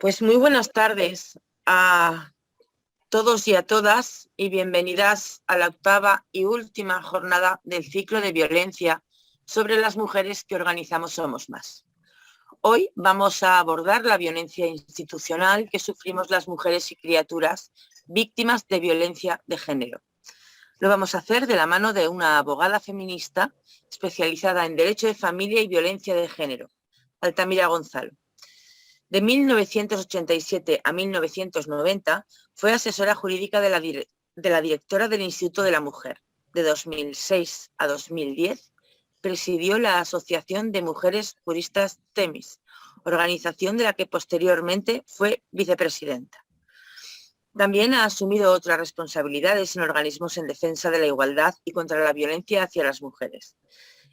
Pues muy buenas tardes a todos y a todas y bienvenidas a la octava y última jornada del ciclo de violencia sobre las mujeres que organizamos Somos Más. Hoy vamos a abordar la violencia institucional que sufrimos las mujeres y criaturas víctimas de violencia de género. Lo vamos a hacer de la mano de una abogada feminista especializada en Derecho de Familia y Violencia de Género, Altamira Gonzalo. De 1987 a 1990 fue asesora jurídica de la directora del Instituto de la Mujer. De 2006 a 2010 presidió la Asociación de Mujeres Juristas TEMIS, organización de la que posteriormente fue vicepresidenta. También ha asumido otras responsabilidades en organismos en defensa de la igualdad y contra la violencia hacia las mujeres.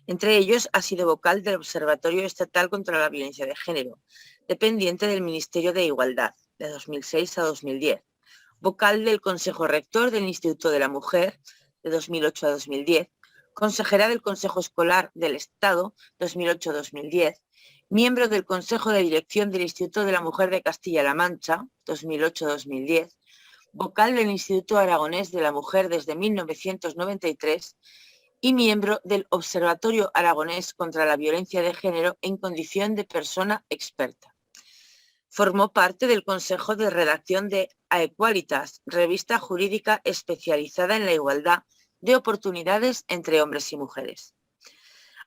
Entre ellos ha sido vocal del Observatorio Estatal contra la Violencia de Género, dependiente del Ministerio de Igualdad, de 2006 a 2010, vocal del Consejo Rector del Instituto de la Mujer, de 2008 a 2010, consejera del Consejo Escolar del Estado, 2008 a 2010, miembro del Consejo de Dirección del Instituto de la Mujer de Castilla-La Mancha, 2008 a 2010, vocal del Instituto Aragonés de la Mujer desde 1993 y miembro del Observatorio Aragonés contra la Violencia de Género en condición de persona experta. Formó parte del Consejo de Redacción de Aequalitas, revista jurídica especializada en la igualdad de oportunidades entre hombres y mujeres.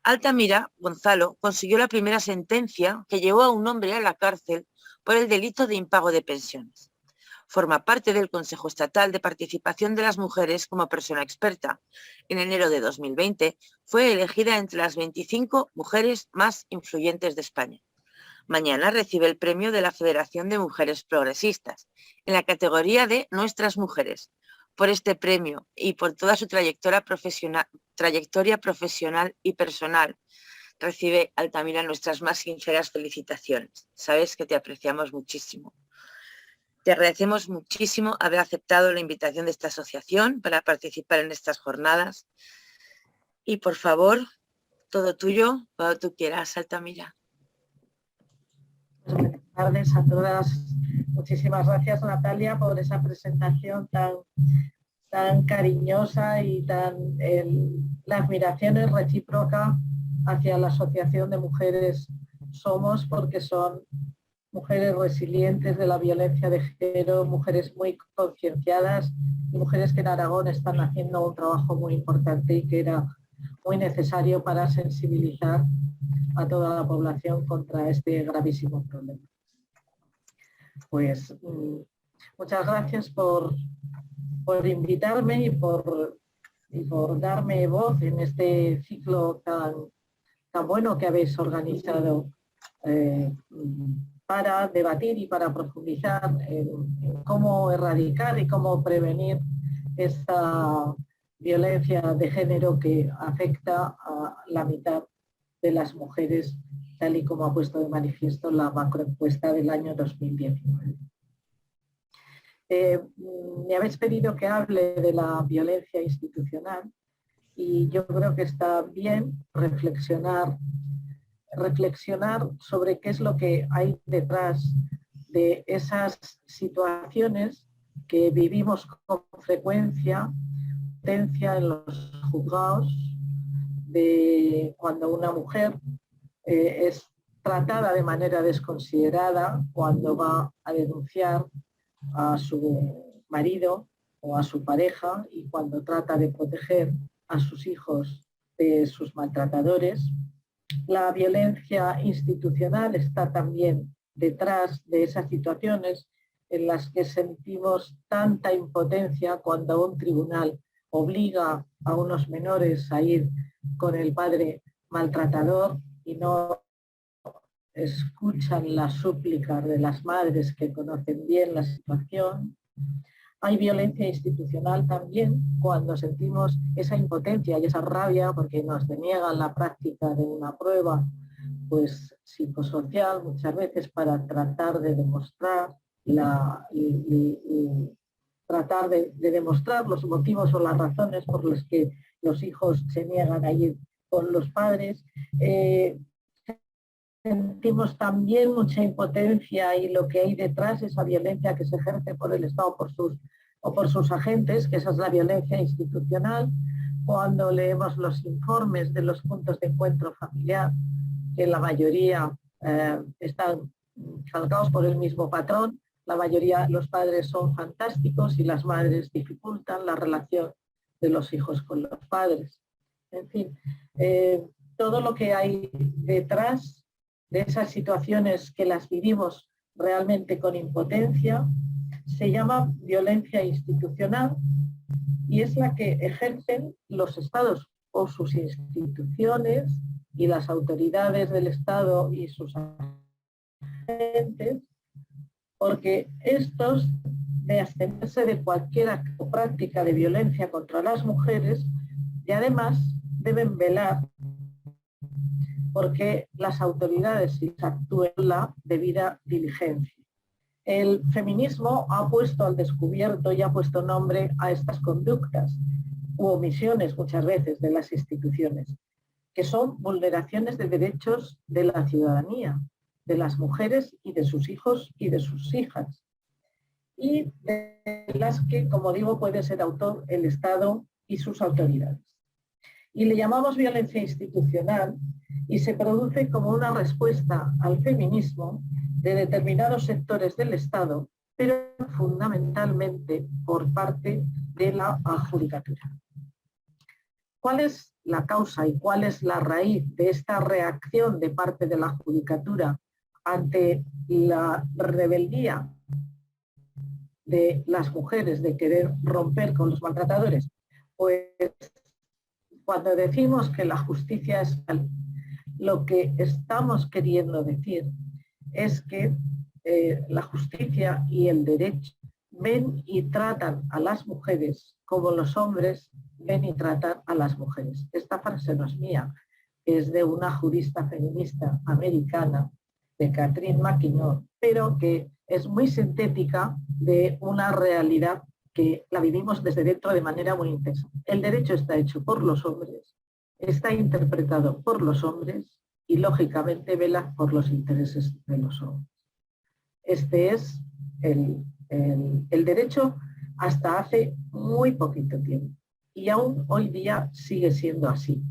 Altamira Gonzalo consiguió la primera sentencia que llevó a un hombre a la cárcel por el delito de impago de pensiones. Forma parte del Consejo Estatal de Participación de las Mujeres como persona experta. En enero de 2020 fue elegida entre las 25 mujeres más influyentes de España. Mañana recibe el premio de la Federación de Mujeres Progresistas, en la categoría de Nuestras Mujeres. Por este premio y por toda su trayectoria profesional y personal, recibe Altamira nuestras más sinceras felicitaciones. Sabes que te apreciamos muchísimo. Te agradecemos muchísimo haber aceptado la invitación de esta asociación para participar en estas jornadas. Y por favor, todo tuyo, cuando tú quieras, Altamira. Buenas tardes a todas. Muchísimas gracias, Natalia, por esa presentación tan cariñosa y la admiración es recíproca hacia la Asociación de Mujeres Somos, porque son mujeres resilientes de la violencia de género, mujeres muy concienciadas y mujeres que en Aragón están haciendo un trabajo muy importante y que era muy necesario para sensibilizar a toda la población contra este gravísimo problema. Pues muchas gracias por invitarme y por darme voz en este ciclo tan bueno que habéis organizado para debatir y para profundizar en cómo erradicar y cómo prevenir esta violencia de género que afecta a la mitad de las mujeres, tal y como ha puesto de manifiesto la macroencuesta del año 2019. Me habéis pedido que hable de la violencia institucional y yo creo que está bien reflexionar sobre qué es lo que hay detrás de esas situaciones que vivimos con frecuencia en los juzgados, de cuando una mujer es tratada de manera desconsiderada cuando va a denunciar a su marido o a su pareja y cuando trata de proteger a sus hijos de sus maltratadores. La violencia institucional está también detrás de esas situaciones en las que sentimos tanta impotencia cuando un tribunal obliga a unos menores a ir con el padre maltratador y no escuchan las súplicas de las madres que conocen bien la situación. Hay violencia institucional también cuando sentimos esa impotencia y esa rabia porque nos deniegan la práctica de una prueba pues psicosocial muchas veces para tratar de demostrar tratar de demostrar los motivos o las razones por los que los hijos se niegan a ir con los padres. sentimos también mucha impotencia y lo que hay detrás, esa violencia que se ejerce por el Estado o por sus agentes, que esa es la violencia institucional, cuando leemos los informes de los puntos de encuentro familiar, que la mayoría están calcados por el mismo patrón, la mayoría, los padres son fantásticos y las madres dificultan la relación de los hijos con los padres. En fin, todo lo que hay detrás de esas situaciones que las vivimos realmente con impotencia se llama violencia institucional y es la que ejercen los estados o sus instituciones y las autoridades del Estado y sus agentes, porque estos, de abstenerse de cualquier acto o práctica de violencia contra las mujeres, y además deben velar porque las autoridades actúen la debida diligencia. El feminismo ha puesto al descubierto y ha puesto nombre a estas conductas u omisiones muchas veces de las instituciones, que son vulneraciones de derechos de la ciudadanía, de las mujeres y de sus hijos y de sus hijas, y de las que, como digo, puede ser autor el Estado y sus autoridades. Y le llamamos violencia institucional y se produce como una respuesta al feminismo de determinados sectores del Estado, pero fundamentalmente por parte de la judicatura. ¿Cuál es la causa y cuál es la raíz de esta reacción de parte de la judicatura ante la rebeldía de las mujeres de querer romper con los maltratadores? Pues cuando decimos que la justicia es lo que estamos queriendo decir es que la justicia y el derecho ven y tratan a las mujeres como los hombres ven y tratan a las mujeres. Esta frase no es mía, es de una jurista feminista americana, de Catherine McKinnon, pero que es muy sintética de una realidad que la vivimos desde dentro de manera muy intensa. El derecho está hecho por los hombres, está interpretado por los hombres y lógicamente vela por los intereses de los hombres. Este es el derecho hasta hace muy poquito tiempo y aún hoy día sigue siendo así,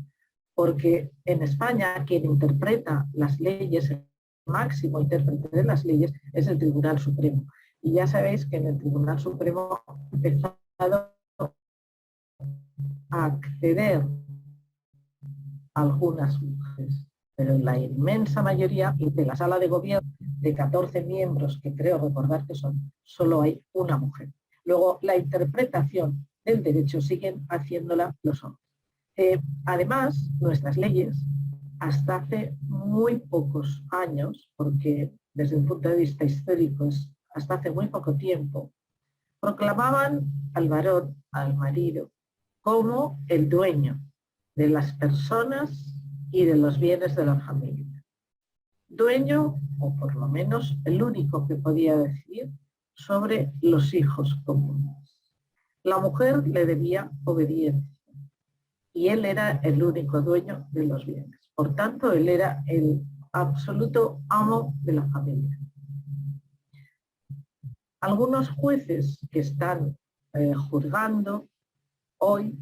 porque en España quien interpreta las leyes, el máximo intérprete de las leyes es el Tribunal Supremo. Y ya sabéis que en el Tribunal Supremo ha empezado a acceder a algunas mujeres, pero en la inmensa mayoría de la sala de gobierno de 14 miembros, que creo recordar que son, solo hay una mujer. Luego, la interpretación del derecho siguen haciéndola los hombres. Además, nuestras leyes, hasta hace muy pocos años, porque desde un punto de vista histórico es hasta hace muy poco tiempo, proclamaban al varón, al marido, como el dueño de las personas y de los bienes de la familia. Dueño, o por lo menos el único que podía decidir sobre los hijos comunes. La mujer le debía obediencia y él era el único dueño de los bienes. Por tanto, él era el absoluto amo de la familia. Algunos jueces que están juzgando hoy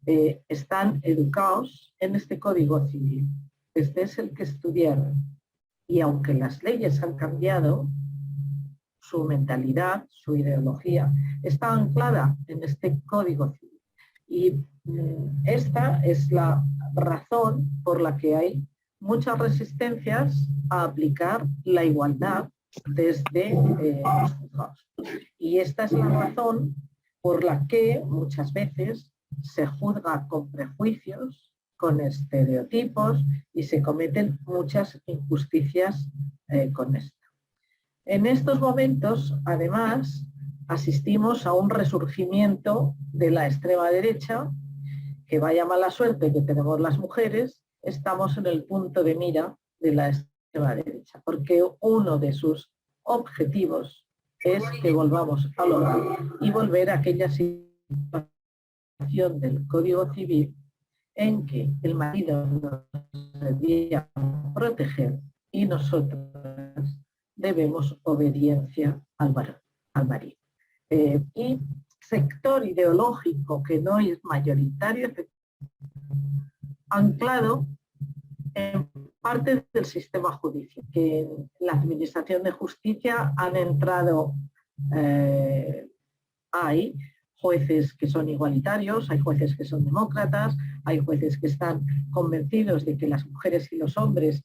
están educados en este Código Civil. Este es el que estudiaron. Y aunque las leyes han cambiado, su mentalidad, su ideología, está anclada en este Código Civil. Y esta es la razón por la que hay muchas resistencias a aplicar la igualdad desde los juzgados. Y esta es la razón por la que muchas veces se juzga con prejuicios, con estereotipos y se cometen muchas injusticias con esto. En estos momentos, además, asistimos a un resurgimiento de la extrema derecha, que vaya mala suerte que tenemos las mujeres, estamos en el punto de mira de la extrema derecha, porque uno de sus objetivos es que volvamos al hogar y volver a aquella situación del Código Civil en que el marido nos debía proteger y nosotras debemos obediencia al marido. Y sector ideológico que no es mayoritario, anclado en parte del sistema judicial, que en la administración de justicia han entrado, hay jueces que son igualitarios, hay jueces que son demócratas, hay jueces que están convencidos de que las mujeres y los hombres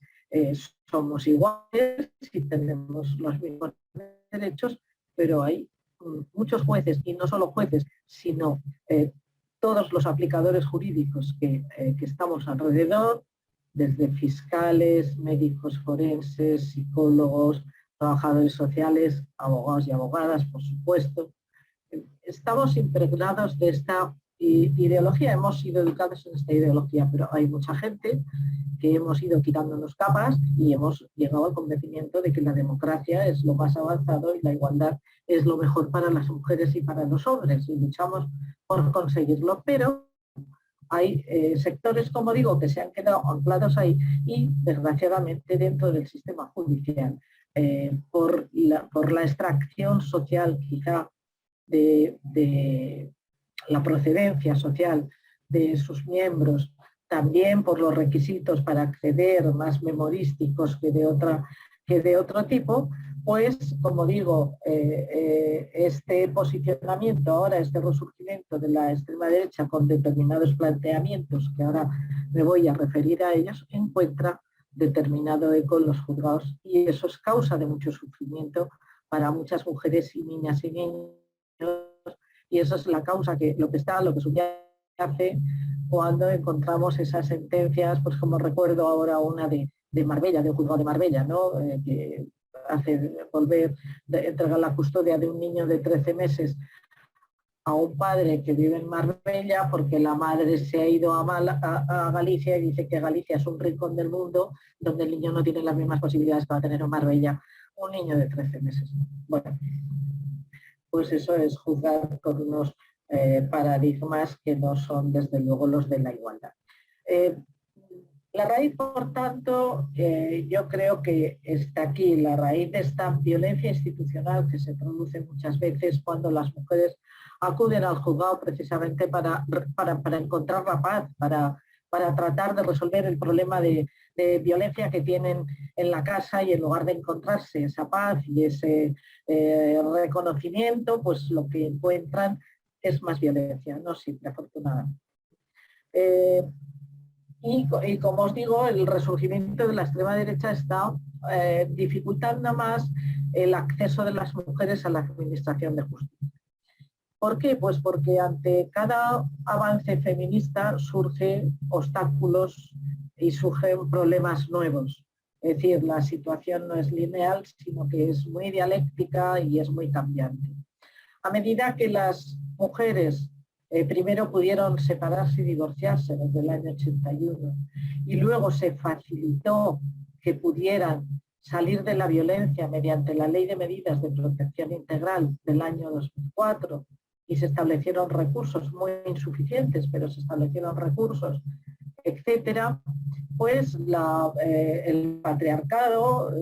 somos iguales y tenemos los mismos derechos, pero hay muchos jueces, y no solo jueces, sino todos los aplicadores jurídicos que estamos alrededor, desde fiscales, médicos forenses, psicólogos, trabajadores sociales, abogados y abogadas, por supuesto. Estamos impregnados de esta ideología, hemos sido educados en esta ideología, pero hay mucha gente que hemos ido quitándonos capas y hemos llegado al convencimiento de que la democracia es lo más avanzado y la igualdad es lo mejor para las mujeres y para los hombres, y luchamos por conseguirlo, pero hay sectores, como digo, que se han quedado anclados ahí y, desgraciadamente, dentro del sistema judicial, por la extracción social, quizá, de la procedencia social de sus miembros, también por los requisitos para acceder más memorísticos que de otro tipo, pues, como digo, este posicionamiento ahora, este resurgimiento de la extrema derecha con determinados planteamientos, que ahora me voy a referir a ellos, encuentra determinado eco en los juzgados, y eso es causa de mucho sufrimiento para muchas mujeres y niñas y niños, y eso es la causa que lo que subyace cuando encontramos esas sentencias, pues como recuerdo ahora una de Marbella, de un juzgado de Marbella, ¿no? Que hace volver, entregar la custodia de un niño de 13 meses a un padre que vive en Marbella porque la madre se ha ido a Galicia y dice que Galicia es un rincón del mundo donde el niño no tiene las mismas posibilidades que va a tener en Marbella un niño de 13 meses. Bueno, pues eso es juzgar con unos paradigmas que no son desde luego los de la igualdad. La raíz, por tanto, yo creo que está aquí, la raíz de esta violencia institucional que se produce muchas veces cuando las mujeres acuden al juzgado precisamente para encontrar la paz, para tratar de resolver el problema de violencia que tienen en la casa, y en lugar de encontrarse esa paz y ese reconocimiento, pues lo que encuentran es más violencia, no siempre, afortunadamente. Y como os digo, el resurgimiento de la extrema derecha está dificultando más el acceso de las mujeres a la administración de justicia. ¿Por qué? Pues porque ante cada avance feminista surgen obstáculos y surgen problemas nuevos. Es decir, la situación no es lineal, sino que es muy dialéctica y es muy cambiante. A medida que las mujeres primero pudieron separarse y divorciarse desde el año 81 y luego se facilitó que pudieran salir de la violencia mediante la Ley de Medidas de Protección Integral del año 2004, y se establecieron recursos muy insuficientes, pero se establecieron recursos, etcétera, pues el patriarcado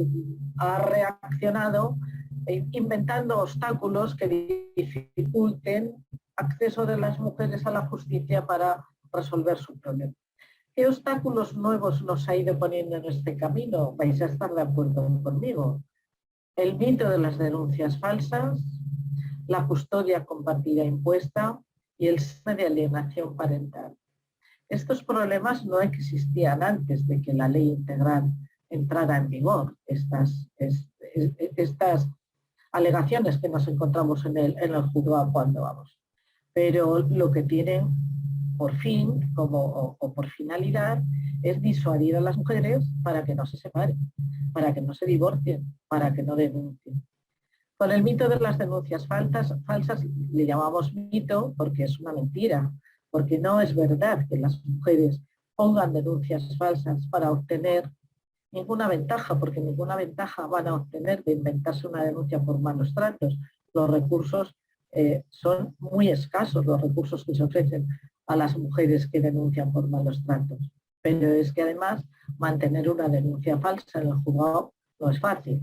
ha reaccionado inventando obstáculos que dificulten acceso de las mujeres a la justicia para resolver su problema. ¿Qué obstáculos nuevos nos ha ido poniendo en este camino? Vais a estar de acuerdo conmigo. El mito de las denuncias falsas, la custodia compartida impuesta y el sistema de alienación parental. Estos problemas no existían antes de que la ley integral entrara en vigor. Estas alegaciones que nos encontramos en el juzgado cuando vamos. Pero lo que tienen por fin o por finalidad es disuadir a las mujeres para que no se separen, para que no se divorcien, para que no denuncien. Con el mito de las denuncias falsas le llamamos mito porque es una mentira, porque no es verdad que las mujeres pongan denuncias falsas para obtener ninguna ventaja, porque ninguna ventaja van a obtener de inventarse una denuncia por malos tratos. Los recursos son muy escasos, los recursos que se ofrecen a las mujeres que denuncian por malos tratos. pero es que además mantener una denuncia falsa en el juzgado no es fácil.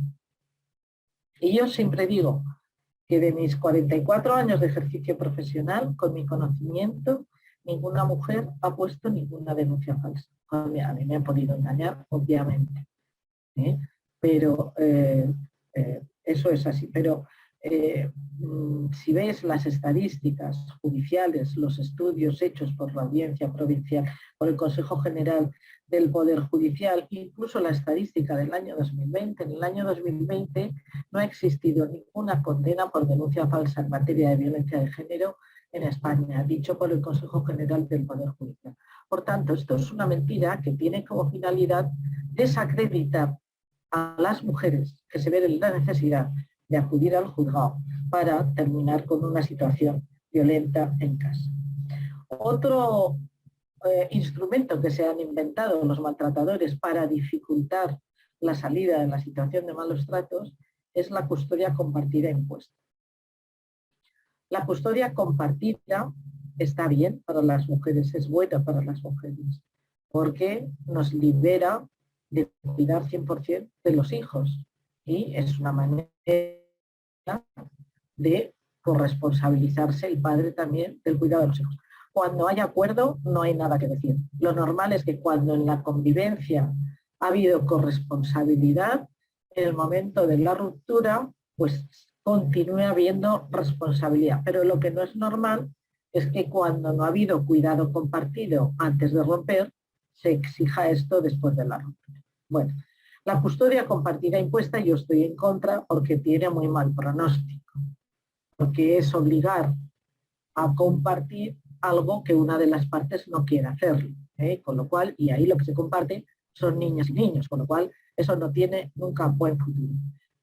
Y yo siempre digo que de mis 44 años de ejercicio profesional, con mi conocimiento, ninguna mujer ha puesto ninguna denuncia falsa. A mí me han podido engañar, obviamente, ¿eh? Pero eso es así. Pero si ves las estadísticas judiciales, los estudios hechos por la Audiencia Provincial, por el Consejo General del Poder Judicial, incluso la estadística del año 2020, en el año 2020 no ha existido ninguna condena por denuncia falsa en materia de violencia de género en España, dicho por el Consejo General del Poder Judicial. Por tanto, esto es una mentira que tiene como finalidad desacreditar a las mujeres que se ven en la necesidad de acudir al juzgado para terminar con una situación violenta en casa. Otro instrumento que se han inventado los maltratadores para dificultar la salida de la situación de malos tratos es la custodia compartida impuesta. La custodia compartida está bien para las mujeres, es buena para las mujeres, porque nos libera de cuidar 100% de los hijos y es una manera de corresponsabilizarse el padre también del cuidado de los hijos. Cuando hay acuerdo no hay nada que decir. Lo normal es que cuando en la convivencia ha habido corresponsabilidad, en el momento de la ruptura, pues continúe habiendo responsabilidad. Pero lo que no es normal es que cuando no ha habido cuidado compartido antes de romper, se exija esto después de la ruptura. Bueno, la custodia compartida impuesta yo estoy en contra porque tiene muy mal pronóstico, porque es obligar a compartir algo que una de las partes no quiere hacerlo, con lo cual, y ahí lo que se comparte son niñas y niños, con lo cual eso no tiene nunca buen futuro.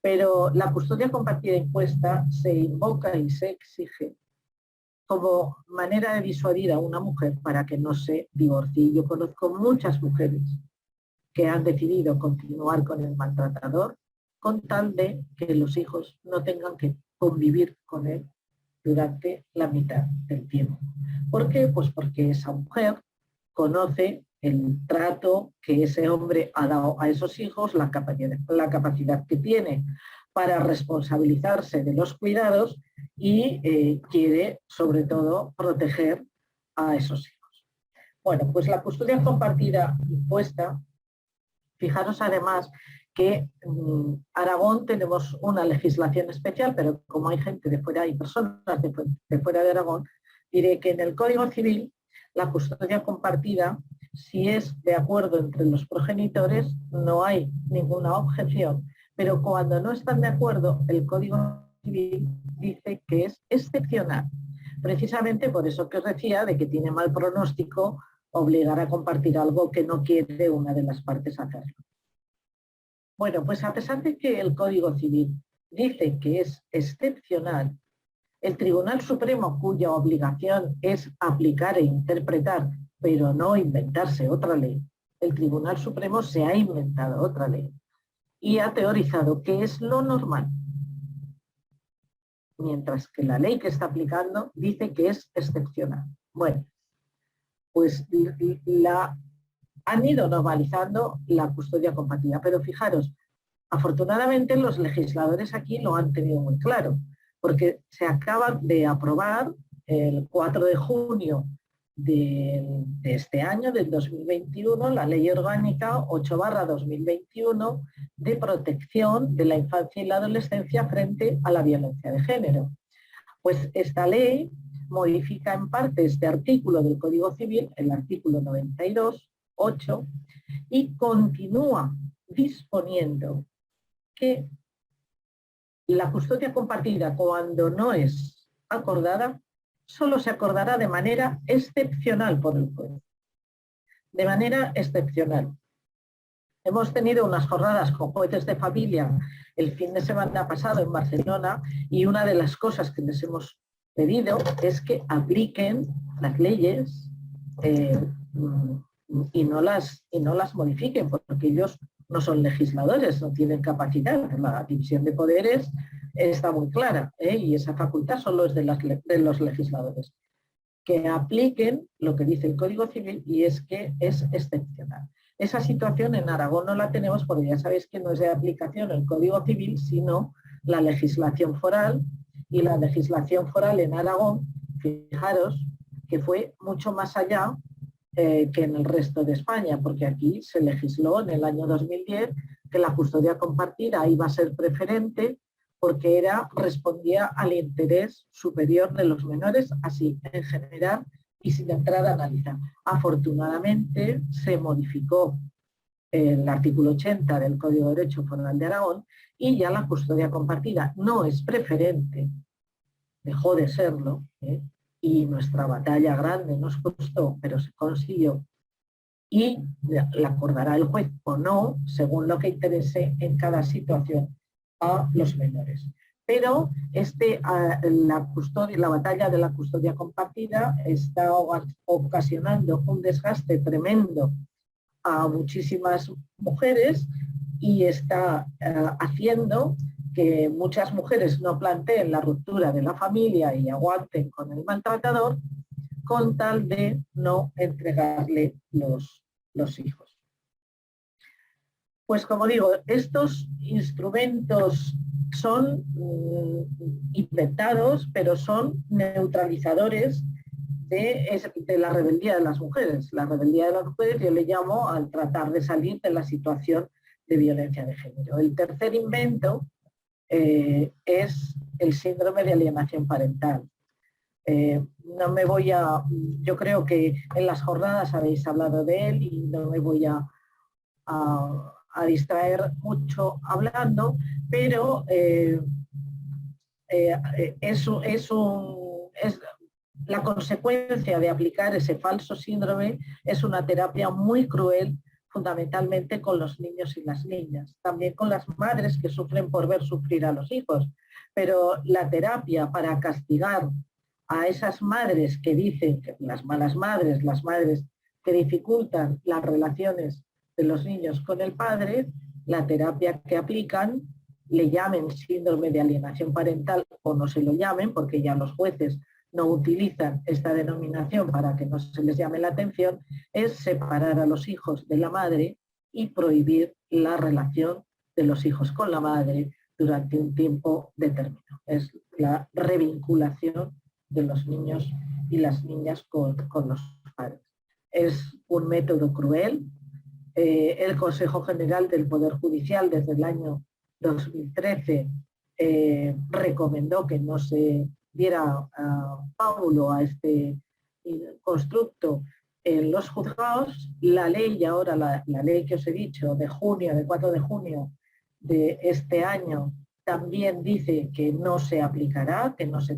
Pero la custodia compartida impuesta se invoca y se exige como manera de disuadir a una mujer para que no se divorcie. Yo conozco muchas mujeres que han decidido continuar con el maltratador con tal de que los hijos no tengan que convivir con él durante la mitad del tiempo. ¿Por qué? Pues porque esa mujer conoce el trato que ese hombre ha dado a esos hijos, la capacidad que tiene para responsabilizarse de los cuidados y quiere, sobre todo, proteger a esos hijos. Bueno, pues la custodia compartida impuesta, fijaros además que en Aragón tenemos una legislación especial, pero como hay gente de fuera, hay personas de fuera de Aragón, diré que en el Código Civil la custodia compartida, si es de acuerdo entre los progenitores, no hay ninguna objeción, pero cuando no están de acuerdo, el Código Civil dice que es excepcional. Precisamente por eso que os decía de que tiene mal pronóstico obligar a compartir algo que no quiere una de las partes hacerlo. Bueno, pues a pesar de que el Código Civil dice que es excepcional, el Tribunal Supremo, cuya obligación es aplicar e interpretar, pero no inventarse otra ley, el Tribunal Supremo se ha inventado otra ley y ha teorizado que es lo normal, mientras que la ley que está aplicando dice que es excepcional. Bueno, pues han ido normalizando la custodia compartida, pero fijaros, afortunadamente los legisladores aquí lo han tenido muy claro, porque se acaba de aprobar el 4 de junio de este año, del 2021, la Ley Orgánica 8/2021 de protección de la infancia y la adolescencia frente a la violencia de género. Pues esta ley modifica en parte este artículo del Código Civil, el artículo 92.8, y continúa disponiendo que la custodia compartida, cuando no es acordada, solo se acordará de manera excepcional por el juez. De manera excepcional. Hemos tenido unas jornadas con jueces de familia el fin de semana pasado en Barcelona y una de las cosas que les hemos pedido es que apliquen las leyes y no las modifiquen, porque ellos no son legisladores, no tienen capacidad. La división de poderes está muy clara y esa facultad solo es de los legisladores. que apliquen lo que dice el Código Civil, y es que es excepcional. Esa situación en Aragón no la tenemos porque ya sabéis que no es de aplicación el Código Civil, sino la legislación foral, y la legislación foral en Aragón, fijaros, que fue mucho más allá que en el resto de España, porque aquí se legisló en el año 2010 que la custodia compartida iba a ser preferente porque respondía al interés superior de los menores, así en general y sin entrar a analizar. Afortunadamente se modificó el artículo 80 del Código de Derecho Foral de Aragón y ya la custodia compartida no es preferente, dejó de serlo, y nuestra batalla grande nos costó, pero se consiguió, y la acordará el juez o no, según lo que interese en cada situación a los menores. Pero la batalla de la custodia compartida está ocasionando un desgaste tremendo a muchísimas mujeres y está haciendo que muchas mujeres no planteen la ruptura de la familia y aguanten con el maltratador con tal de no entregarle los hijos. Pues como digo, estos instrumentos son inventados, pero son neutralizadores de la rebeldía de las mujeres. La rebeldía de las mujeres yo le llamo al tratar de salir de la situación de violencia de género. El tercer invento es el síndrome de alienación parental. No me voy yo creo que en las jornadas habéis hablado de él y no me voy a distraer mucho hablando, pero la consecuencia de aplicar ese falso síndrome es una terapia muy cruel, fundamentalmente con los niños y las niñas, también con las madres que sufren por ver sufrir a los hijos, pero la terapia para castigar a esas madres que dicen, que las malas madres, las madres que dificultan las relaciones de los niños con el padre, la terapia que aplican, le llamen síndrome de alienación parental o no se lo llamen, porque ya los jueces no utilizan esta denominación para que no se les llame la atención, es separar a los hijos de la madre y prohibir la relación de los hijos con la madre durante un tiempo determinado. Es la revinculación de los niños y las niñas con los padres. Es un método cruel. El Consejo General del Poder Judicial desde el año 2013 recomendó que no se diera pábulo a este constructo en los juzgados. La ley ahora, la ley que os he dicho de 4 de junio de este año, también dice que no se aplicará, que no se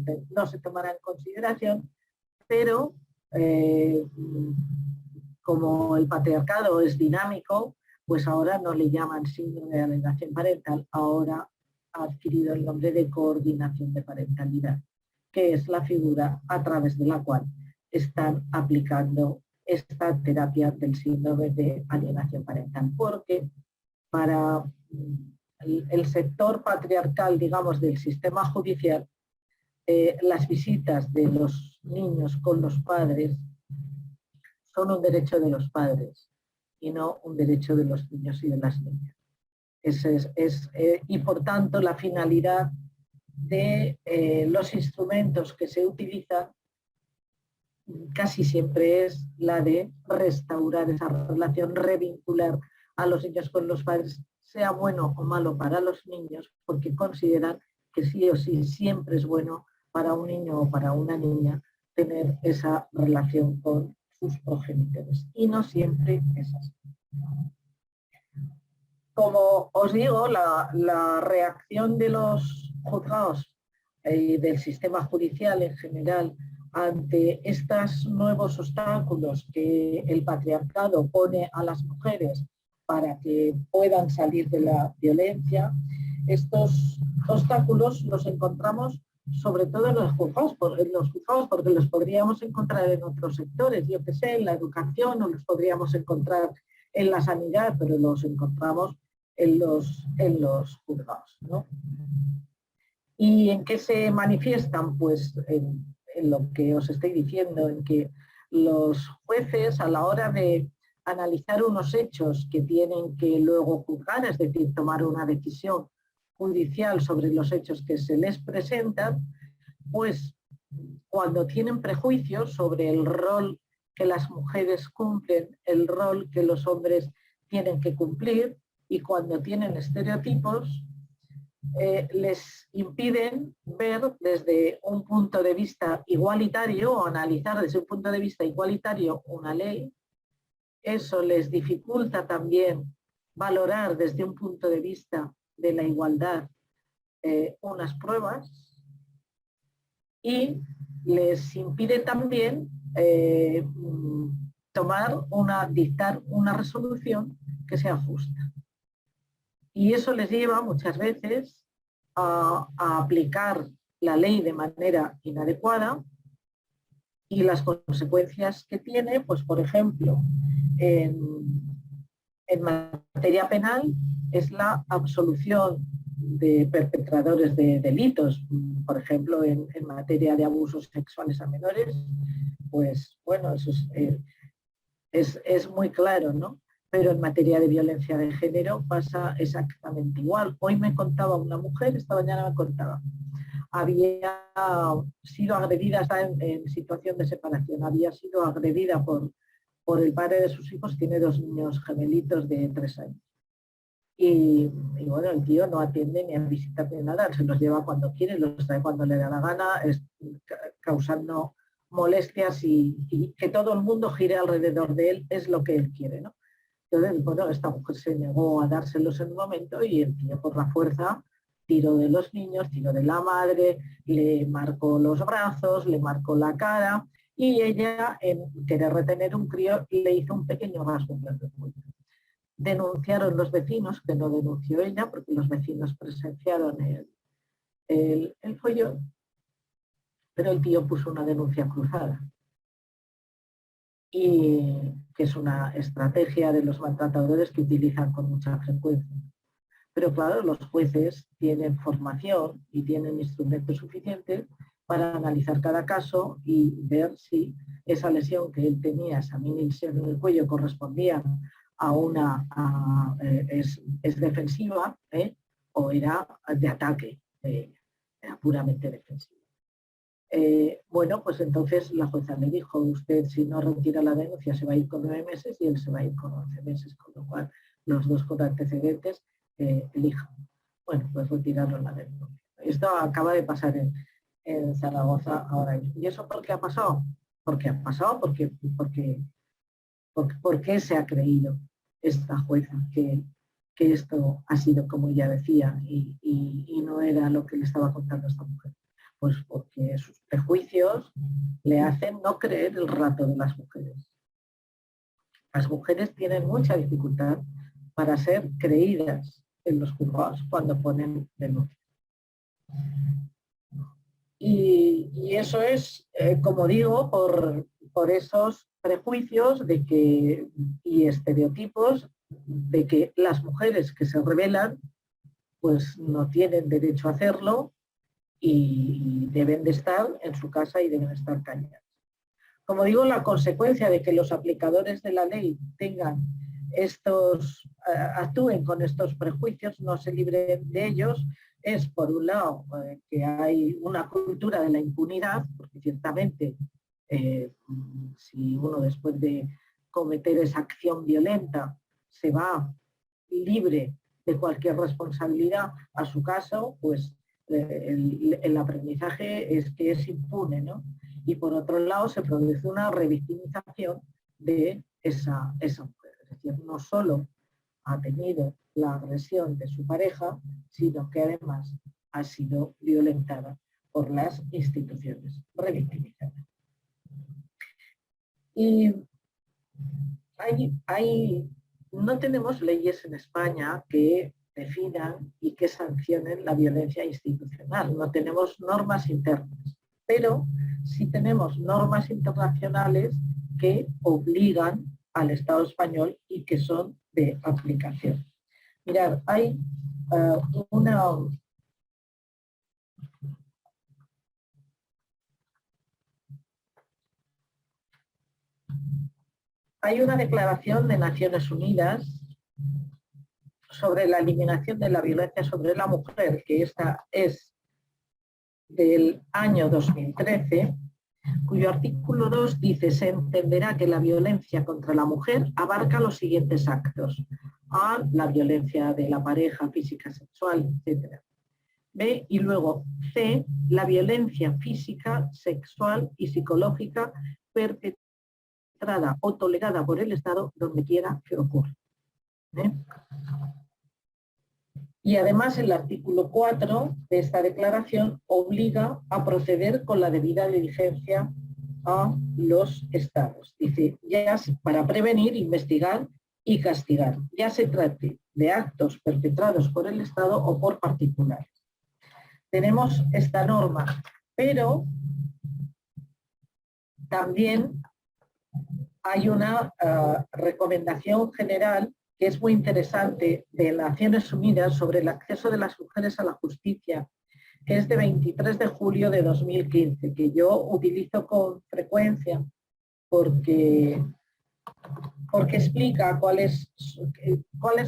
tomará en consideración, pero como el patriarcado es dinámico, pues ahora no le llaman síndrome de alienación parental, ahora ha adquirido el nombre de coordinación de parentalidad, que es la figura a través de la cual están aplicando esta terapia del síndrome de alienación parental, porque para el sector patriarcal, digamos, del sistema judicial, las visitas de los niños con los padres son un derecho de los padres y no un derecho de los niños y de las niñas. Y por tanto la finalidad de los instrumentos que se utilizan casi siempre es la de restaurar esa relación, revincular a los niños con los padres, sea bueno o malo para los niños, porque consideran que sí o sí siempre es bueno para un niño o para una niña tener esa relación con sus progenitores. Y no siempre es así. Como os digo, la reacción de los juzgados y del sistema judicial en general ante estos nuevos obstáculos que el patriarcado pone a las mujeres para que puedan salir de la violencia, estos obstáculos los encontramos sobre todo en los juzgados, porque los podríamos encontrar en otros sectores, yo que sé, en la educación, o los podríamos encontrar en la sanidad, pero los encontramos en los juzgados, ¿no? ¿Y en qué se manifiestan? Pues en lo que os estoy diciendo, en que los jueces a la hora de analizar unos hechos que tienen que luego juzgar, es decir, tomar una decisión judicial sobre los hechos que se les presentan, pues cuando tienen prejuicios sobre el rol que las mujeres cumplen, el rol que los hombres tienen que cumplir, y cuando tienen estereotipos, les impiden ver desde un punto de vista igualitario o analizar desde un punto de vista igualitario una ley. Eso les dificulta también valorar desde un punto de vista de la igualdad unas pruebas, y les impide también dictar una resolución que sea justa. Y eso les lleva muchas veces a aplicar la ley de manera inadecuada, y las consecuencias que tiene, pues por ejemplo, en materia penal es la absolución de perpetradores de delitos. Por ejemplo, en materia de abusos sexuales a menores, pues bueno, eso es muy claro, ¿no? Pero en materia de violencia de género pasa exactamente igual. Hoy me contaba una mujer, esta mañana me contaba, había sido agredida, está en situación de separación, había sido agredida por el padre de sus hijos, tiene 2 niños gemelitos de 3 años. Y bueno, el tío no atiende ni a visitar ni nada, se los lleva cuando quiere, los trae cuando le da la gana, causando molestias, y que todo el mundo gire alrededor de él es lo que él quiere, ¿no? Entonces, bueno, esta mujer se negó a dárselos en un momento, y el tío por la fuerza tiró de los niños, tiró de la madre, le marcó los brazos, le marcó la cara, y ella, en querer retener un crío, le hizo un pequeño rasgo en el cuello. Denunciaron los vecinos, que no denunció ella, porque los vecinos presenciaron el follón, pero el tío puso una denuncia cruzada. Y que es una estrategia de los maltratadores que utilizan con mucha frecuencia. Pero claro, los jueces tienen formación y tienen instrumentos suficientes para analizar cada caso y ver si esa lesión que él tenía, esa mini lesión en el cuello, correspondía a una es defensiva, o era de ataque, era puramente defensiva. Bueno, pues entonces la jueza le dijo, usted si no retira la denuncia se va a ir con 9 meses y él se va a ir con 11 meses, con lo cual los dos con antecedentes elijan. Bueno, pues retiraron la denuncia. Esto acaba de pasar en Zaragoza ahora mismo. ¿Y eso por qué ha pasado? ¿Por qué ha pasado? ¿Por qué se ha creído esta jueza que esto ha sido como ella decía y no era lo que le estaba contando a esta mujer? Pues porque sus prejuicios le hacen no creer el relato de las mujeres. Las mujeres tienen mucha dificultad para ser creídas en los juzgados cuando ponen denuncias. Y eso es, como digo, por esos prejuicios y estereotipos de que las mujeres que se rebelan pues no tienen derecho a hacerlo y deben de estar en su casa y deben estar calladas. Como digo, la consecuencia de que los aplicadores de la ley actúen con estos prejuicios, no se libren de ellos, es por un lado que hay una cultura de la impunidad, porque ciertamente si uno después de cometer esa acción violenta se va libre de cualquier responsabilidad a su caso, pues el aprendizaje es que es impune, ¿no? Y por otro lado se produce una revictimización de esa mujer. Es decir, no solo ha tenido la agresión de su pareja, sino que además ha sido violentada por las instituciones, revictimizada. Y no tenemos leyes en España que definan y que sancionen la violencia institucional. No tenemos normas internas, pero sí tenemos normas internacionales que obligan al Estado español y que son de aplicación. Mirad, hay hay una declaración de Naciones Unidas sobre la eliminación de la violencia sobre la mujer, que esta es del año 2013, cuyo artículo 2 dice: se entenderá que la violencia contra la mujer abarca los siguientes actos. A, la violencia de la pareja, física, sexual, etc. B, y luego C, la violencia física, sexual y psicológica perpetrada o tolerada por el Estado donde quiera que ocurra. Y además el artículo 4 de esta declaración obliga a proceder con la debida diligencia a los estados. Dice, ya para prevenir, investigar y castigar, ya se trate de actos perpetrados por el Estado o por particulares. Tenemos esta norma, pero también hay una recomendación general que es muy interesante de Naciones Unidas sobre el acceso de las mujeres a la justicia, que es de 23 de julio de 2015, que yo utilizo con frecuencia porque explica cuáles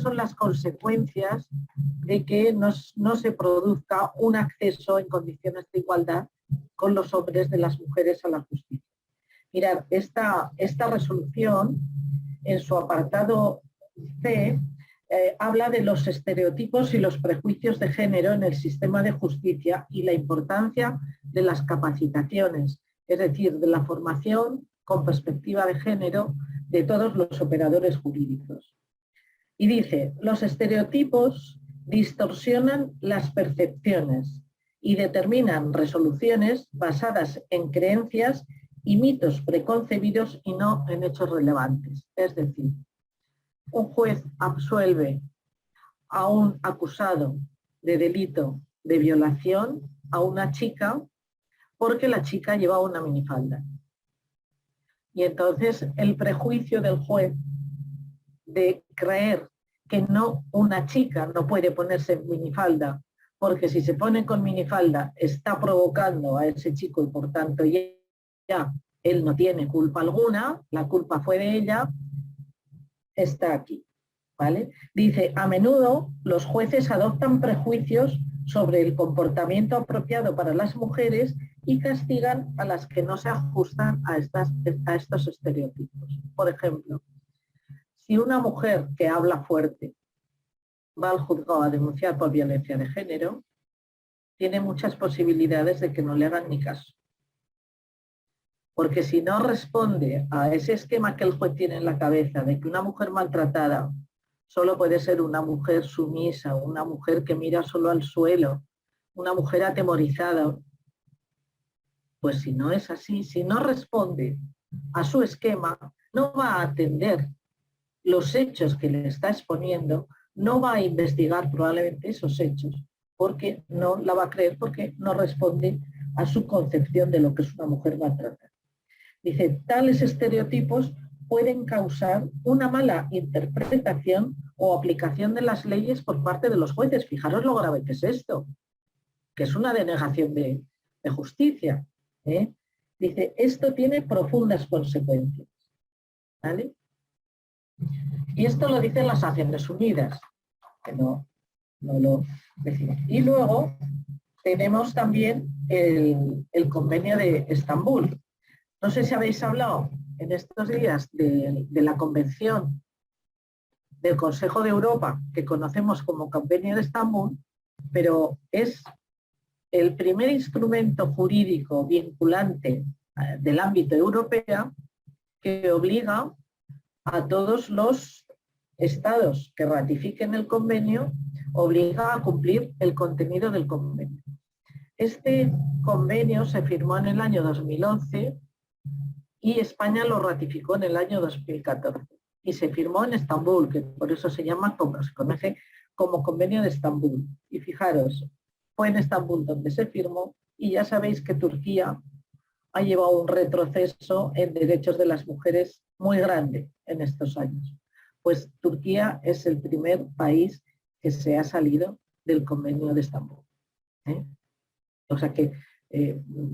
son las consecuencias de que no se produzca un acceso en condiciones de igualdad con los hombres de las mujeres a la justicia. Mirad, esta resolución, en su apartado C, habla de los estereotipos y los prejuicios de género en el sistema de justicia y la importancia de las capacitaciones, es decir, de la formación con perspectiva de género de todos los operadores jurídicos. Y dice, los estereotipos distorsionan las percepciones y determinan resoluciones basadas en creencias y mitos preconcebidos y no en hechos relevantes. Es decir, un juez absuelve a un acusado de delito de violación a una chica porque la chica llevaba una minifalda. Y entonces el prejuicio del juez de creer que una chica no puede ponerse en minifalda, porque si se pone con minifalda está provocando a ese chico y por tanto ya él no tiene culpa alguna, la culpa fue de ella, está aquí, ¿vale? Dice, a menudo los jueces adoptan prejuicios sobre el comportamiento apropiado para las mujeres y castigan a las que no se ajustan a estos estereotipos. Por ejemplo, si una mujer que habla fuerte va al juzgado a denunciar por violencia de género, tiene muchas posibilidades de que no le hagan ni caso. Porque si no responde a ese esquema que el juez tiene en la cabeza de que una mujer maltratada solo puede ser una mujer sumisa, una mujer que mira solo al suelo, una mujer atemorizada, pues si no es así, si no responde a su esquema, no va a atender los hechos que le está exponiendo, no va a investigar probablemente esos hechos, porque no la va a creer, porque no responde a su concepción de lo que es una mujer maltratada. Dice, tales estereotipos pueden causar una mala interpretación o aplicación de las leyes por parte de los jueces. Fijaros lo grave que es esto, que es una denegación de justicia. Dice, esto tiene profundas consecuencias. ¿Vale? Y esto lo dicen las Naciones Unidas, que no lo decimos. Y luego tenemos también el convenio de Estambul. No sé si habéis hablado en estos días de la Convención del Consejo de Europa, que conocemos como Convenio de Estambul, pero es el primer instrumento jurídico vinculante del ámbito europeo que obliga a todos los estados que ratifiquen el convenio, obliga a cumplir el contenido del convenio. Este convenio se firmó en el año 2011 y España lo ratificó en el año 2014 y se firmó en Estambul, que por eso se conoce como Convenio de Estambul. Y fijaros, fue en Estambul donde se firmó y ya sabéis que Turquía ha llevado un retroceso en derechos de las mujeres muy grande en estos años. Pues Turquía es el primer país que se ha salido del Convenio de Estambul. O sea que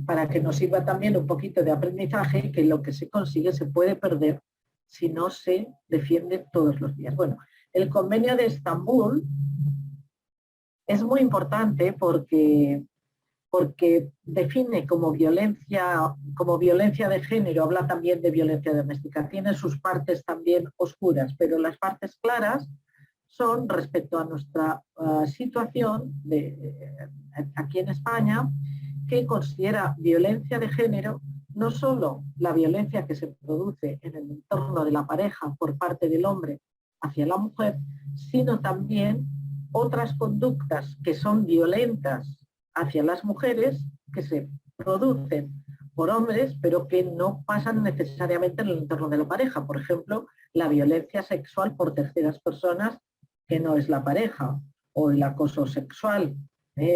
para que nos sirva también un poquito de aprendizaje, que lo que se consigue se puede perder si no se defiende todos los días. Bueno, el Convenio de Estambul es muy importante porque define como violencia de género, habla también de violencia doméstica, tiene sus partes también oscuras, pero las partes claras son respecto a nuestra situación aquí en España, que considera violencia de género no solo la violencia que se produce en el entorno de la pareja por parte del hombre hacia la mujer, sino también otras conductas que son violentas hacia las mujeres, que se producen por hombres, pero que no pasan necesariamente en el entorno de la pareja. Por ejemplo, la violencia sexual por terceras personas que no es la pareja, o el acoso sexual,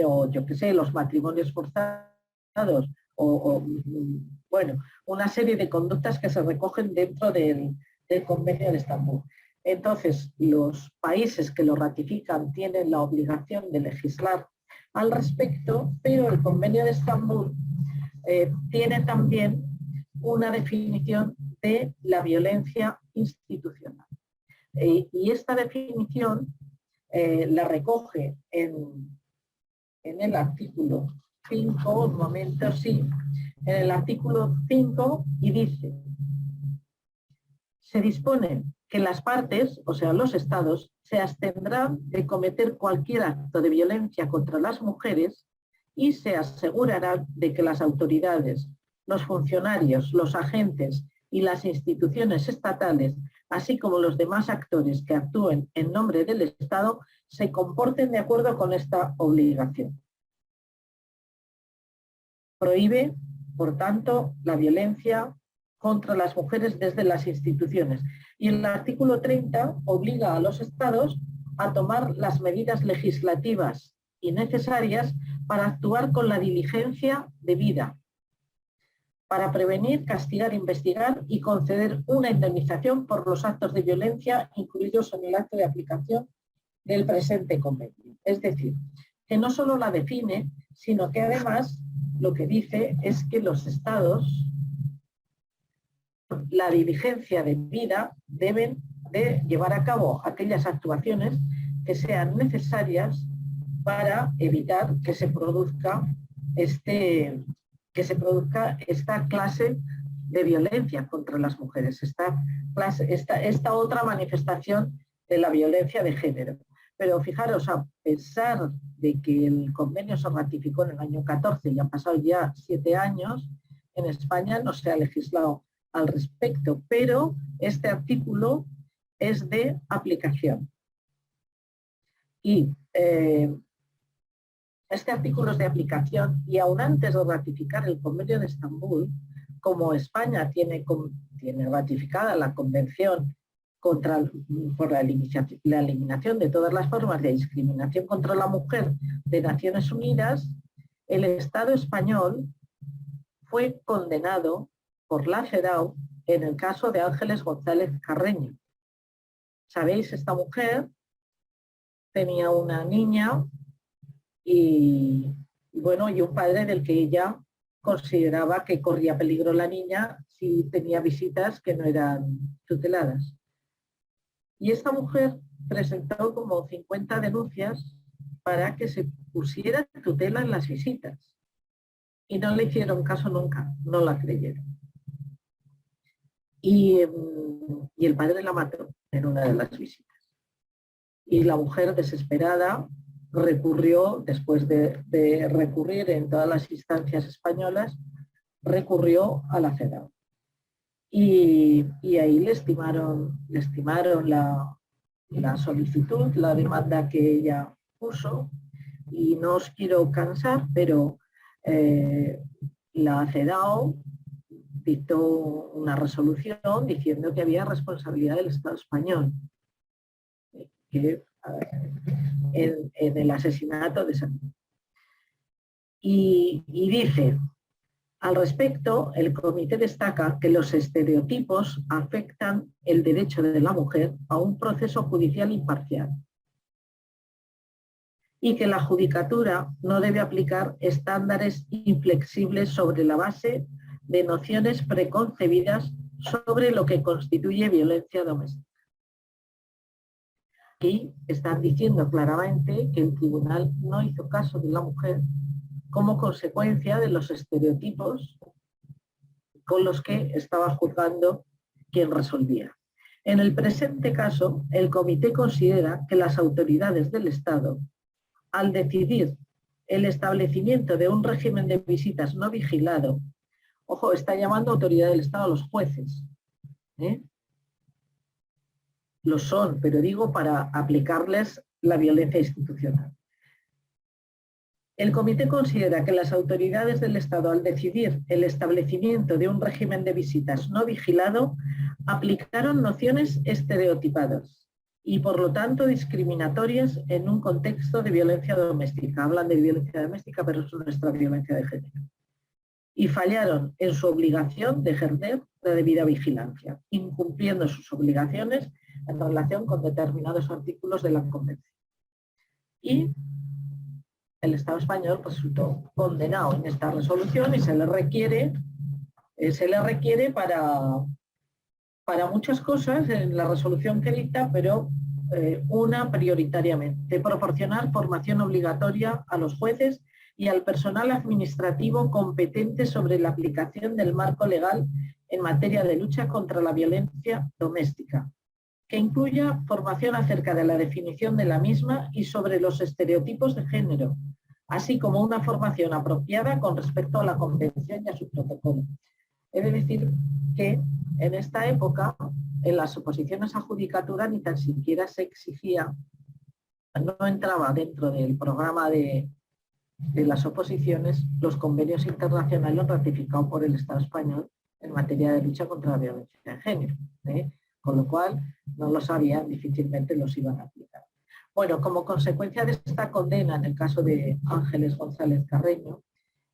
o yo qué sé, los matrimonios forzados, bueno, una serie de conductas que se recogen dentro del Convenio de Estambul. Entonces, los países que lo ratifican tienen la obligación de legislar al respecto, pero el Convenio de Estambul tiene también una definición de la violencia institucional. Y esta definición la recoge en el artículo 5, un momento, sí, en el artículo 5, y dice: se dispone que las partes, o sea, los estados, se abstendrán de cometer cualquier acto de violencia contra las mujeres y se asegurarán de que las autoridades, los funcionarios, los agentes y las instituciones estatales, así como los demás actores que actúen en nombre del Estado, se comporten de acuerdo con esta obligación. Prohíbe, por tanto, la violencia contra las mujeres desde las instituciones. Y el artículo 30 obliga a los estados a tomar las medidas legislativas y necesarias para actuar con la diligencia debida, para prevenir, castigar, investigar y conceder una indemnización por los actos de violencia incluidos en el acto de aplicación del presente convenio. Es decir, que no solo la define, sino que además lo que dice es que los estados, la diligencia debida, deben de llevar a cabo aquellas actuaciones que sean necesarias para evitar que se produzca esta clase de violencia contra las mujeres, esta otra manifestación de la violencia de género. Pero fijaros, a pesar de que el convenio se ratificó en el año 14 y han pasado ya 7 años, en España no se ha legislado al respecto, pero este artículo es de aplicación. Y este artículo es de aplicación, y aún antes de ratificar el Convenio de Estambul, como España tiene ratificada la Convención por la eliminación de todas las formas de discriminación contra la mujer de Naciones Unidas, el Estado español fue condenado por la CEDAW en el caso de Ángeles González Carreño. Sabéis, esta mujer tenía una niña y un padre del que ella consideraba que corría peligro la niña si tenía visitas que no eran tuteladas. Y esta mujer presentó como 50 denuncias para que se pusiera tutela en las visitas. Y no le hicieron caso nunca, no la creyeron. Y el padre la mató en una de las visitas. Y la mujer, desesperada, recurrió, después de recurrir en todas las instancias españolas, recurrió a la CEDAW. Y ahí le estimaron la solicitud, la demanda que ella puso, y no os quiero cansar, pero la CEDAW dictó una resolución diciendo que había responsabilidad del Estado español en el asesinato de esa niña. Y dice: al respecto, el comité destaca que los estereotipos afectan el derecho de la mujer a un proceso judicial imparcial y que la judicatura no debe aplicar estándares inflexibles sobre la base de nociones preconcebidas sobre lo que constituye violencia doméstica. Aquí están diciendo claramente que el tribunal no hizo caso de la mujer como consecuencia de los estereotipos con los que estaba juzgando quien resolvía. En el presente caso, el comité considera que las autoridades del Estado, al decidir el establecimiento de un régimen de visitas no vigilado, ojo, está llamando autoridad del Estado a los jueces, lo son, pero digo para aplicarles la violencia institucional. El comité considera que las autoridades del Estado, al decidir el establecimiento de un régimen de visitas no vigilado, aplicaron nociones estereotipadas y, por lo tanto, discriminatorias en un contexto de violencia doméstica. Hablan de violencia doméstica, pero es nuestra violencia de género. Y fallaron en su obligación de ejercer la debida vigilancia, incumpliendo sus obligaciones en relación con determinados artículos de la Convención. Y el Estado español resultó condenado en esta resolución y se le requiere para muchas cosas en la resolución que dicta, pero una prioritariamente, proporcionar formación obligatoria a los jueces y al personal administrativo competente sobre la aplicación del marco legal en materia de lucha contra la violencia doméstica, que incluya formación acerca de la definición de la misma y sobre los estereotipos de género, así como una formación apropiada con respecto a la Convención y a su protocolo. He de decir que en esta época, en las oposiciones a judicatura, ni tan siquiera se exigía, no entraba dentro del programa de las oposiciones los convenios internacionales ratificados por el Estado español en materia de lucha contra la violencia de género, con lo cual no lo sabían, difícilmente los iban a aplicar. Bueno, como consecuencia de esta condena en el caso de Ángeles González Carreño,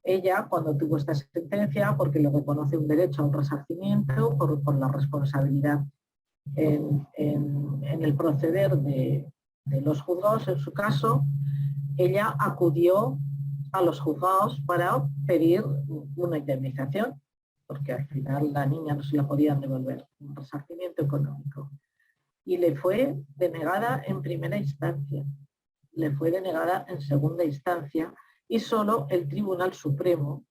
ella, cuando tuvo esta sentencia, porque le reconoce un derecho a un resarcimiento por la responsabilidad en el proceder de los juzgados, en su caso, ella acudió a los juzgados para pedir una indemnización, porque al final la niña no se la podían devolver, un resarcimiento económico. Y le fue denegada en primera instancia, le fue denegada en segunda instancia, y solo el Tribunal Supremo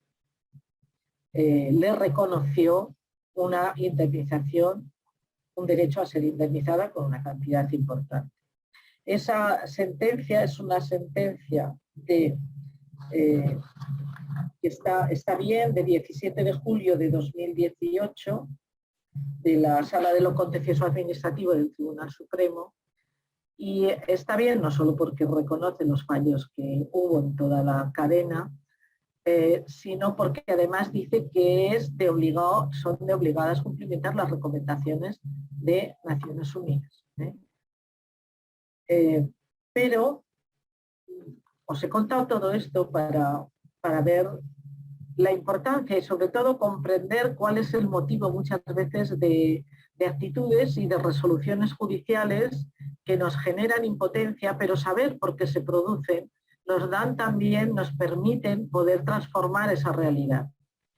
le reconoció una indemnización, un derecho a ser indemnizada con una cantidad importante. Esa sentencia es una sentencia que está bien, de 17 de julio de 2018, de la Sala de lo Contencioso Administrativo del Tribunal Supremo, y está bien no solo porque reconoce los fallos que hubo en toda la cadena, sino porque además dice que son de obligadas cumplimentar las recomendaciones de Naciones Unidas. Pero os he contado todo esto para ver la importancia y sobre todo comprender cuál es el motivo muchas veces de actitudes y de resoluciones judiciales que nos generan impotencia, pero saber por qué se producen nos permiten poder transformar esa realidad.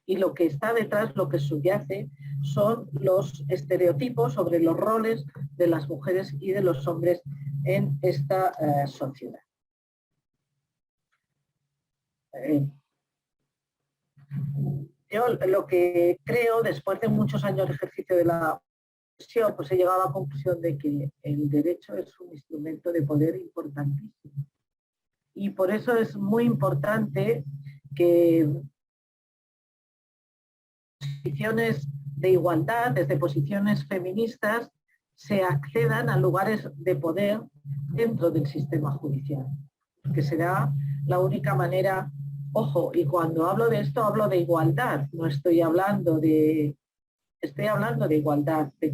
Y lo que está detrás, lo que subyace, son los estereotipos sobre los roles de las mujeres y de los hombres en esta sociedad. Yo lo que creo, después de muchos años de ejercicio de la profesión, pues he llegado a la conclusión de que el derecho es un instrumento de poder importantísimo. Y por eso es muy importante que posiciones de igualdad, desde posiciones feministas, se accedan a lugares de poder dentro del sistema judicial, que será la única manera. Ojo, y cuando hablo de esto hablo de igualdad, no estoy hablando de... Estoy hablando de igualdad, de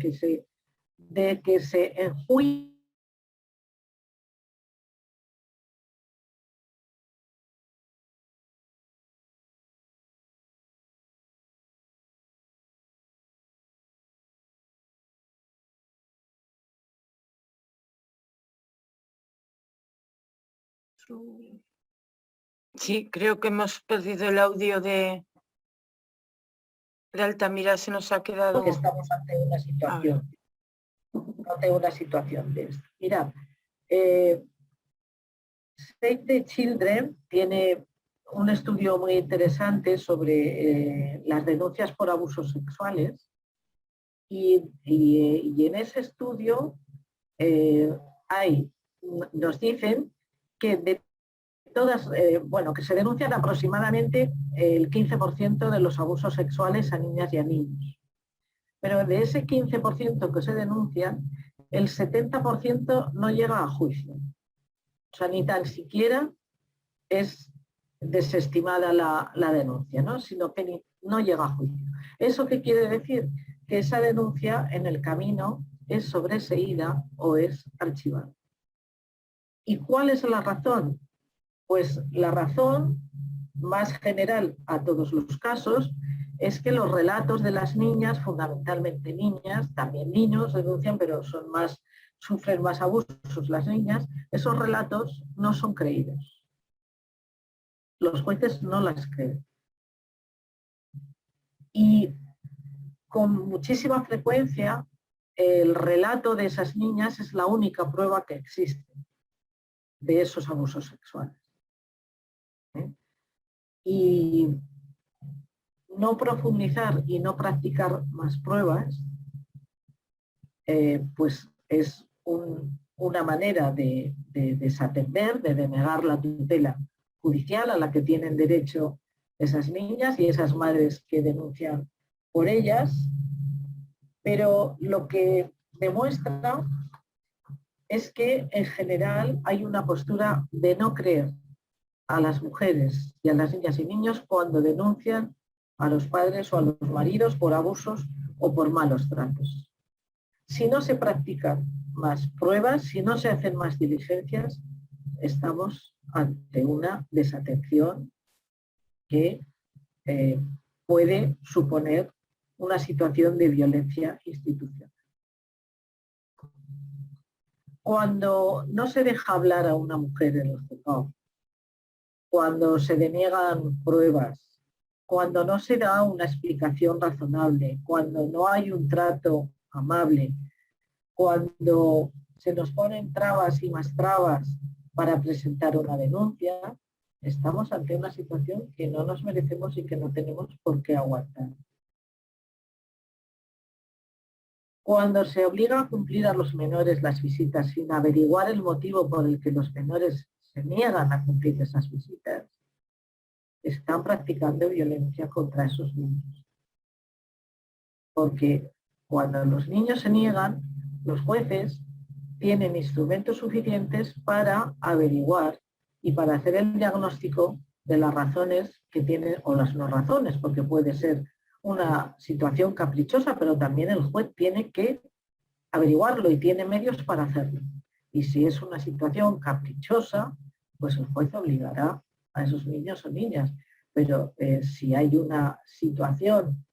que se enjuicie Sí, creo que hemos perdido el audio de De Altamira se nos ha quedado... Porque estamos ante una situación de esto. Mirad, Save the Children tiene un estudio muy interesante sobre las denuncias por abusos sexuales y en ese estudio nos dicen que de todas, que se denuncian aproximadamente el 15% de los abusos sexuales a niñas y a niños. Pero de ese 15% que se denuncian, el 70% no llega a juicio. O sea, ni tan siquiera es desestimada la denuncia, ¿no? Sino que no llega a juicio. ¿Eso qué quiere decir? Que esa denuncia en el camino es sobreseída o es archivada. ¿Y cuál es la razón? Pues la razón más general a todos los casos es que los relatos de las niñas, fundamentalmente niñas, también niños denuncian, pero sufren más abusos las niñas, esos relatos no son creídos. Los jueces no las creen. Y con muchísima frecuencia el relato de esas niñas es la única prueba que existe de esos abusos sexuales. Y no profundizar y no practicar más pruebas, pues es una manera de desatender, de denegar la tutela judicial a la que tienen derecho esas niñas y esas madres que denuncian por ellas, pero lo que demuestra es que en general hay una postura de no creer a las mujeres y a las niñas y niños cuando denuncian a los padres o a los maridos por abusos o por malos tratos. Si no se practican más pruebas, si no se hacen más diligencias, estamos ante una desatención que puede suponer una situación de violencia institucional. Cuando no se deja hablar a una mujer en el juzgado, cuando se deniegan pruebas, cuando no se da una explicación razonable, cuando no hay un trato amable, cuando se nos ponen trabas y más trabas para presentar una denuncia, estamos ante una situación que no nos merecemos y que no tenemos por qué aguantar. Cuando se obliga a cumplir a los menores las visitas sin averiguar el motivo por el que los menores se niegan a cumplir esas visitas, están practicando violencia contra esos niños. Porque cuando los niños se niegan, los jueces tienen instrumentos suficientes para averiguar y para hacer el diagnóstico de las razones que tienen o las no razones, porque puede ser una situación caprichosa, pero también el juez tiene que averiguarlo y tiene medios para hacerlo. Y si es una situación caprichosa, pues el juez obligará a esos niños o niñas. Pero si hay una situación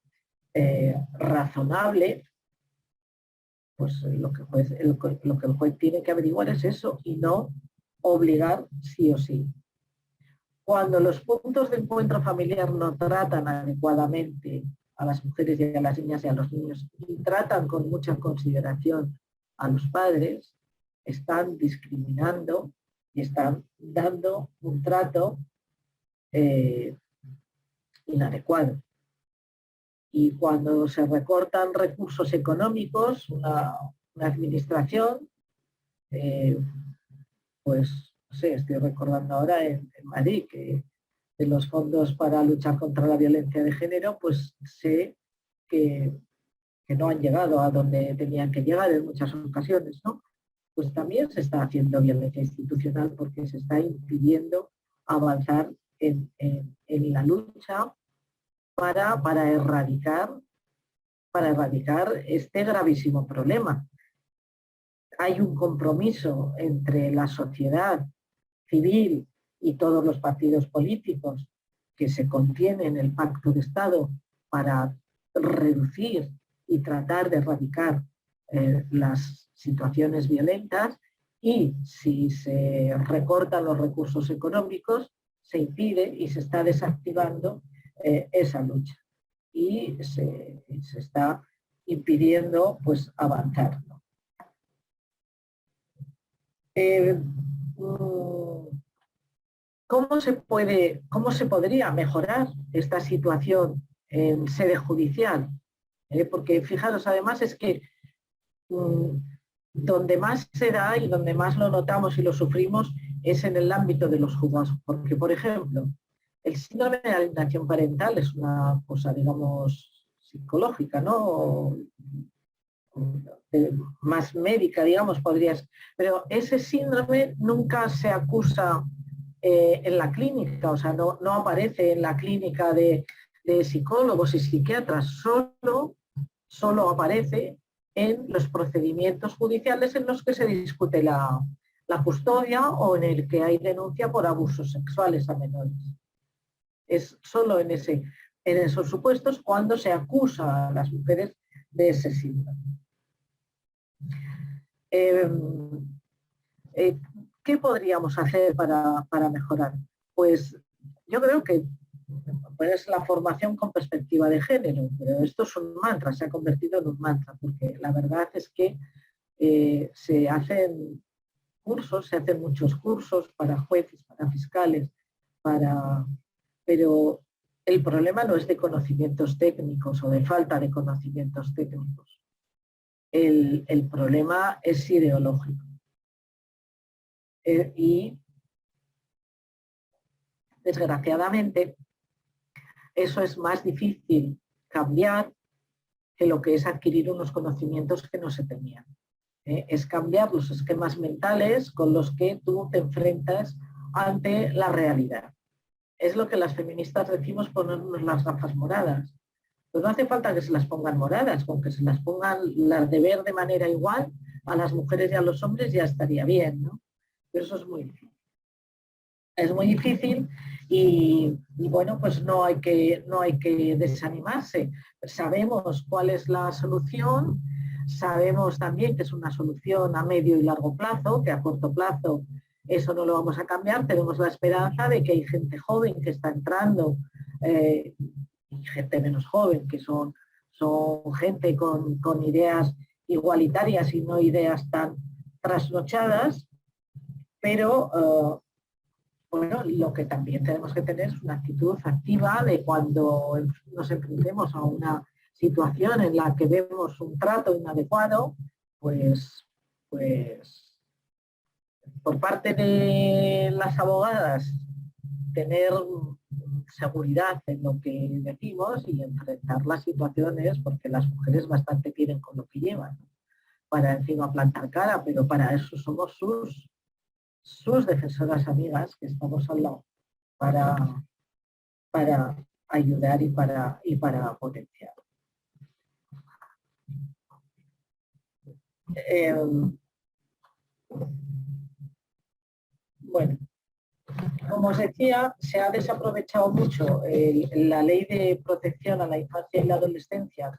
razonable, pues lo que el juez tiene que averiguar es eso y no obligar sí o sí. Cuando los puntos de encuentro familiar no tratan adecuadamente a las mujeres y a las niñas y a los niños y tratan con mucha consideración a los padres, están discriminando y están dando un trato inadecuado. Y cuando se recortan recursos económicos, una administración, pues no sé, estoy recordando ahora en Madrid que de los fondos para luchar contra la violencia de género, pues sé que no han llegado a donde tenían que llegar en muchas ocasiones, ¿no? Pues también se está haciendo violencia institucional porque se está impidiendo avanzar en la lucha para erradicar este gravísimo problema. Hay un compromiso entre la sociedad civil y todos los partidos políticos que se contiene en el Pacto de Estado para reducir y tratar de erradicar las situaciones violentas, y si se recortan los recursos económicos se impide y se está desactivando esa lucha. y se está impidiendo pues avanzar, ¿no? ¿Cómo se podría mejorar esta situación en sede judicial? Porque fijaros, además es que donde más se da y donde más lo notamos y lo sufrimos es en el ámbito de los juzgados. Porque, por ejemplo, el síndrome de alienación parental es una cosa, digamos, psicológica, ¿no? Más médica, digamos, podrías. Pero ese síndrome nunca se acusa en la clínica, o sea, no aparece en la clínica de psicólogos y psiquiatras, solo aparece en los procedimientos judiciales en los que se discute la custodia o en el que hay denuncia por abusos sexuales a menores. Es solo en esos supuestos cuando se acusa a las mujeres de ese síndrome. ¿Qué podríamos hacer para mejorar? Pues yo creo que es la formación con perspectiva de género, pero esto es un mantra, se ha convertido en un mantra, porque la verdad es que se hacen cursos, se hacen muchos cursos para jueces, para fiscales, pero el problema no es de conocimientos técnicos o de falta de conocimientos técnicos. El problema es ideológico. Y desgraciadamente eso es más difícil cambiar que lo que es adquirir unos conocimientos que no se tenían. Es cambiar los esquemas mentales con los que tú te enfrentas ante la realidad. Es lo que las feministas decimos, ponernos las gafas moradas. Pues no hace falta que se las pongan moradas, con que se las pongan las de ver de manera igual a las mujeres y a los hombres ya estaría bien, ¿no? Pero eso es muy difícil. Es muy difícil y bueno, pues no hay que desanimarse. Sabemos cuál es la solución, sabemos también que es una solución a medio y largo plazo, que a corto plazo eso no lo vamos a cambiar. Tenemos la esperanza de que hay gente joven que está entrando y gente menos joven, que son gente con ideas igualitarias y no ideas tan trasnochadas, pero bueno, lo que también tenemos que tener es una actitud activa de cuando nos enfrentemos a una situación en la que vemos un trato inadecuado, pues por parte de las abogadas tener seguridad en lo que decimos y enfrentar las situaciones, porque las mujeres bastante tienen con lo que llevan, ¿no? Para encima plantar cara, pero para eso somos sus defensoras amigas, que estamos al lado para ayudar y para potenciar. Bueno, como os decía, se ha desaprovechado mucho la ley de protección a la infancia y la adolescencia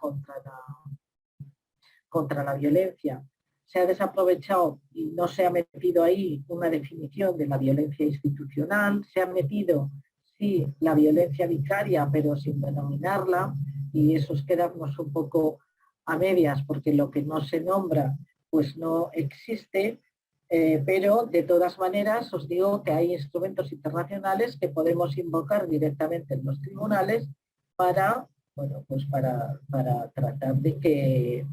contra la violencia. Se ha desaprovechado y no se ha metido ahí una definición de la violencia institucional, se ha metido, sí, la violencia vicaria, pero sin denominarla, y eso es quedarnos un poco a medias, porque lo que no se nombra, pues no existe, pero de todas maneras os digo que hay instrumentos internacionales que podemos invocar directamente en los tribunales para, bueno, pues para tratar de que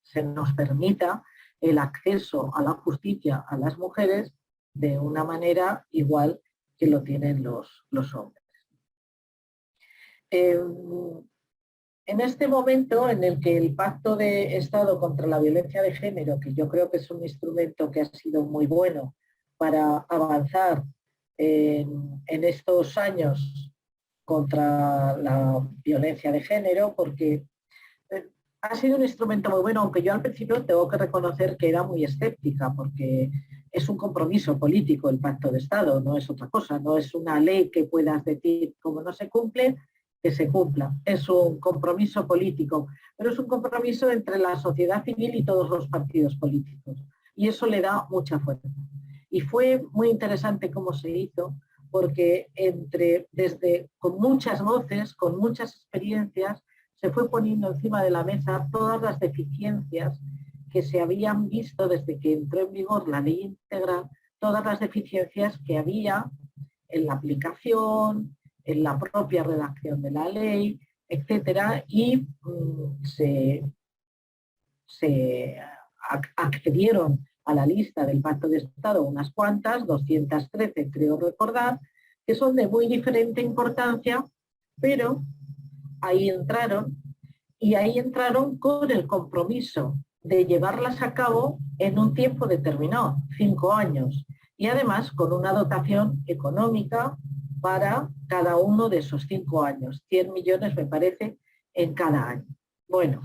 se nos permita el acceso a la justicia a las mujeres de una manera igual que lo tienen los hombres. En este momento en el que el Pacto de Estado contra la Violencia de Género, que yo creo que es un instrumento que ha sido muy bueno para avanzar en estos años contra la violencia de género, porque ha sido un instrumento muy bueno, aunque yo al principio tengo que reconocer que era muy escéptica, porque es un compromiso político el Pacto de Estado, no es otra cosa, no es una ley que puedas decir como no se cumple, que se cumpla. Es un compromiso político, pero es un compromiso entre la sociedad civil y todos los partidos políticos. Y eso le da mucha fuerza. Y fue muy interesante cómo se hizo, porque con muchas voces, con muchas experiencias, se fue poniendo encima de la mesa todas las deficiencias que se habían visto desde que entró en vigor la ley integral, todas las deficiencias que había en la aplicación, en la propia redacción de la ley, etcétera, y se accedieron a la lista del Pacto de Estado unas cuantas, 213 creo recordar, que son de muy diferente importancia, pero ahí entraron, y ahí entraron con el compromiso de llevarlas a cabo en un tiempo determinado, 5 años, y además con una dotación económica para cada uno de esos 5 años, 100 millones me parece en cada año. Bueno,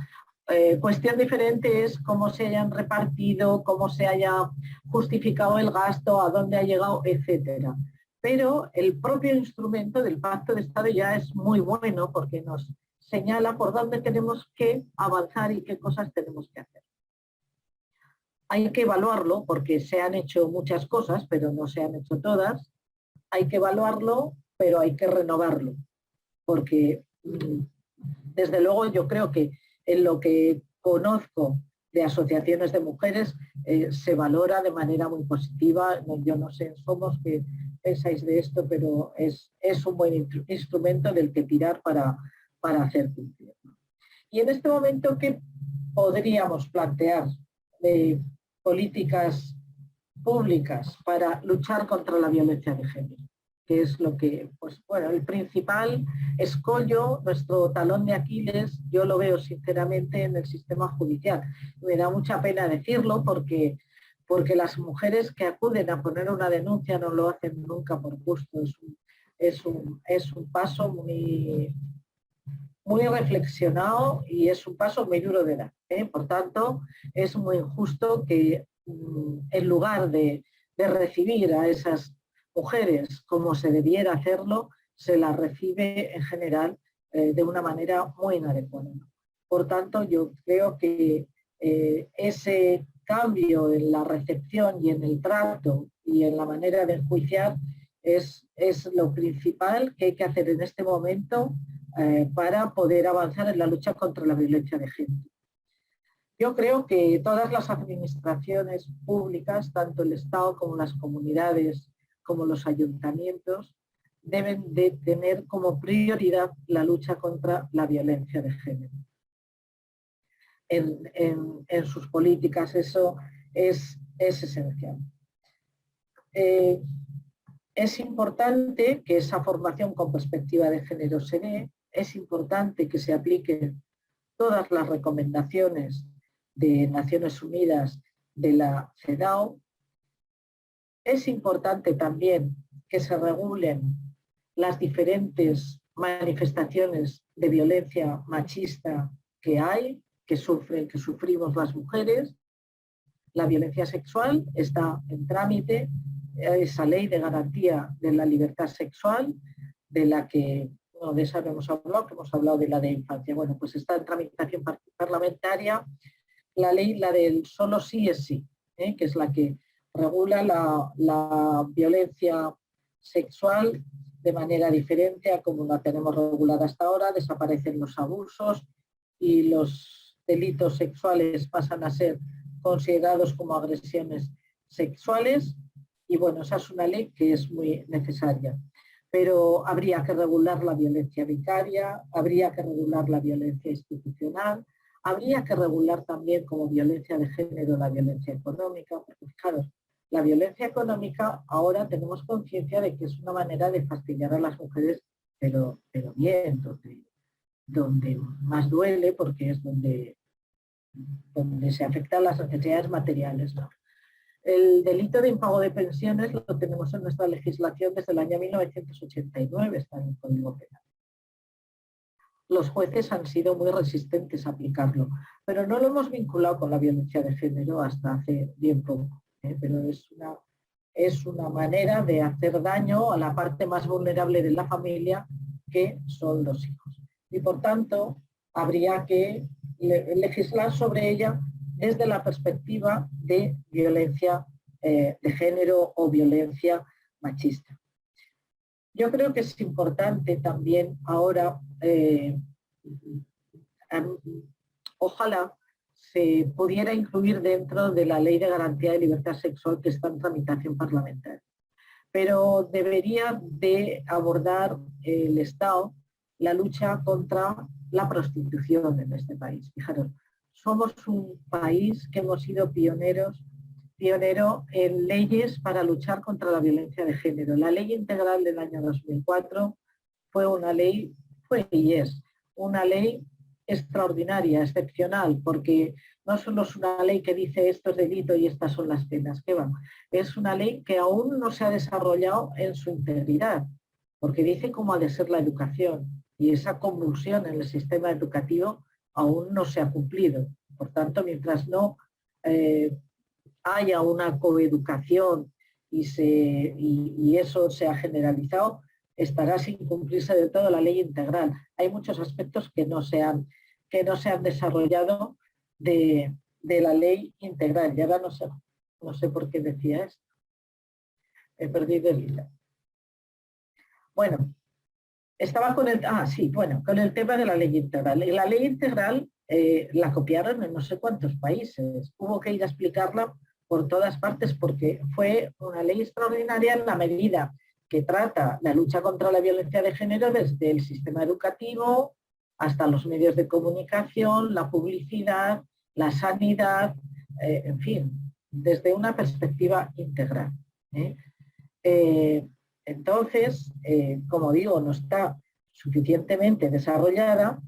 cuestión diferente es cómo se hayan repartido, cómo se haya justificado el gasto, a dónde ha llegado, etcétera. Pero el propio instrumento del Pacto de Estado ya es muy bueno porque nos señala por dónde tenemos que avanzar y qué cosas tenemos que hacer. Hay que evaluarlo porque se han hecho muchas cosas, pero no se han hecho todas. Hay que evaluarlo, pero hay que renovarlo. Porque, desde luego, yo creo que en lo que conozco de asociaciones de mujeres se valora de manera muy positiva. Yo no sé, somos que pensáis de esto, pero es un buen instrumento del que tirar para hacer cumplir. Y en este momento, ¿qué podríamos plantear de políticas públicas para luchar contra la violencia de género? Que es lo que, pues bueno, el principal escollo, nuestro talón de Aquiles, yo lo veo sinceramente en el sistema judicial. Me da mucha pena decirlo porque las mujeres que acuden a poner una denuncia no lo hacen nunca por gusto. Es un paso muy reflexionado y es un paso muy duro de dar, ¿eh? Por tanto, es muy injusto que en lugar de recibir a esas mujeres como se debiera hacerlo, se las recibe en general de una manera muy inadecuada. Por tanto, yo creo que ese cambio en la recepción y en el trato y en la manera de enjuiciar es lo principal que hay que hacer en este momento para poder avanzar en la lucha contra la violencia de género. Yo creo que todas las administraciones públicas, tanto el Estado como las comunidades, como los ayuntamientos, deben de tener como prioridad la lucha contra la violencia de género. En sus políticas eso es esencial. Es importante que esa formación con perspectiva de género se dé, es importante que se apliquen todas las recomendaciones de Naciones Unidas de la CEDAW. Es importante también que se regulen las diferentes manifestaciones de violencia machista que hay, que sufrimos las mujeres. La violencia sexual está en trámite, esa ley de garantía de la libertad sexual, de la que, no, de esa no hemos hablado, que hemos hablado de la de infancia. Bueno, pues está en tramitación parlamentaria la ley, la del solo sí es sí, que es la que regula la violencia sexual de manera diferente a como la tenemos regulada hasta ahora. Desaparecen los abusos y los delitos sexuales pasan a ser considerados como agresiones sexuales, y bueno, esa es una ley que es muy necesaria. Pero habría que regular la violencia vicaria, habría que regular la violencia institucional, habría que regular también como violencia de género la violencia económica, porque fijaros, la violencia económica ahora tenemos conciencia de que es una manera de fastidiar a las mujeres, pero bien, donde más duele, porque es donde se afectan las necesidades materiales, ¿no? El delito de impago de pensiones lo tenemos en nuestra legislación desde el año 1989, está en el Código Penal. Los jueces han sido muy resistentes a aplicarlo, pero no lo hemos vinculado con la violencia de género hasta hace bien poco, pero es una manera de hacer daño a la parte más vulnerable de la familia, que son los hijos. Y por tanto, habría que legislar sobre ella desde la perspectiva de violencia de género o violencia machista. Yo creo que es importante también ahora, ojalá se pudiera incluir dentro de la Ley de Garantía de Libertad Sexual que está en tramitación parlamentaria. Pero debería de abordar el Estado la lucha contra la prostitución en este país. Fijaros, somos un país que hemos sido pionero en leyes para luchar contra la violencia de género. La ley integral del año 2004 fue una ley, fue y es una ley extraordinaria, excepcional, porque no solo es una ley que dice esto es delito y estas son las penas, que van. Es una ley que aún no se ha desarrollado en su integridad, porque dice cómo ha de ser la educación y esa convulsión en el sistema educativo aún no se ha cumplido. Por tanto, mientras no haya una coeducación y eso se ha generalizado, estará sin cumplirse del todo la ley integral. Hay muchos aspectos que no se han desarrollado de la ley integral. Y ahora no sé por qué decía esto. He perdido el hilo. Bueno, estaba con con el tema de la ley integral. Y la ley integral la copiaron en no sé cuántos países. Hubo que ir a explicarla por todas partes porque fue una ley extraordinaria en la medida que trata la lucha contra la violencia de género desde el sistema educativo hasta los medios de comunicación, la publicidad, la sanidad, en fin, desde una perspectiva integral. Entonces, como digo, no está suficientemente desarrollada,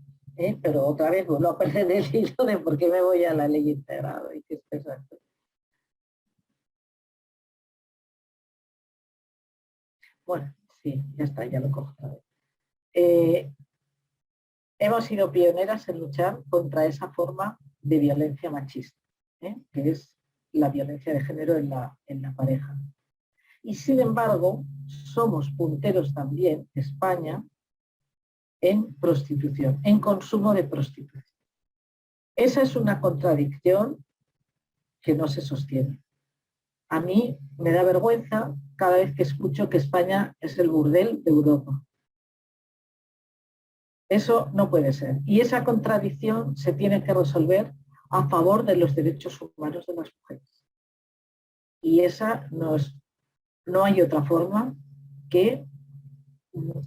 pero otra vez vuelvo a perder el hilo de por qué me voy a la ley integral. Bueno, sí, ya está, ya lo cojo otra vez. Hemos sido pioneras en luchar contra esa forma de violencia machista, que es la violencia de género en la pareja. Y sin embargo, somos punteros también, España, en prostitución, en consumo de prostitución. Esa es una contradicción que no se sostiene. A mí me da vergüenza cada vez que escucho que España es el burdel de Europa. Eso no puede ser. Y esa contradicción se tiene que resolver a favor de los derechos humanos de las mujeres. Y esa no hay otra forma que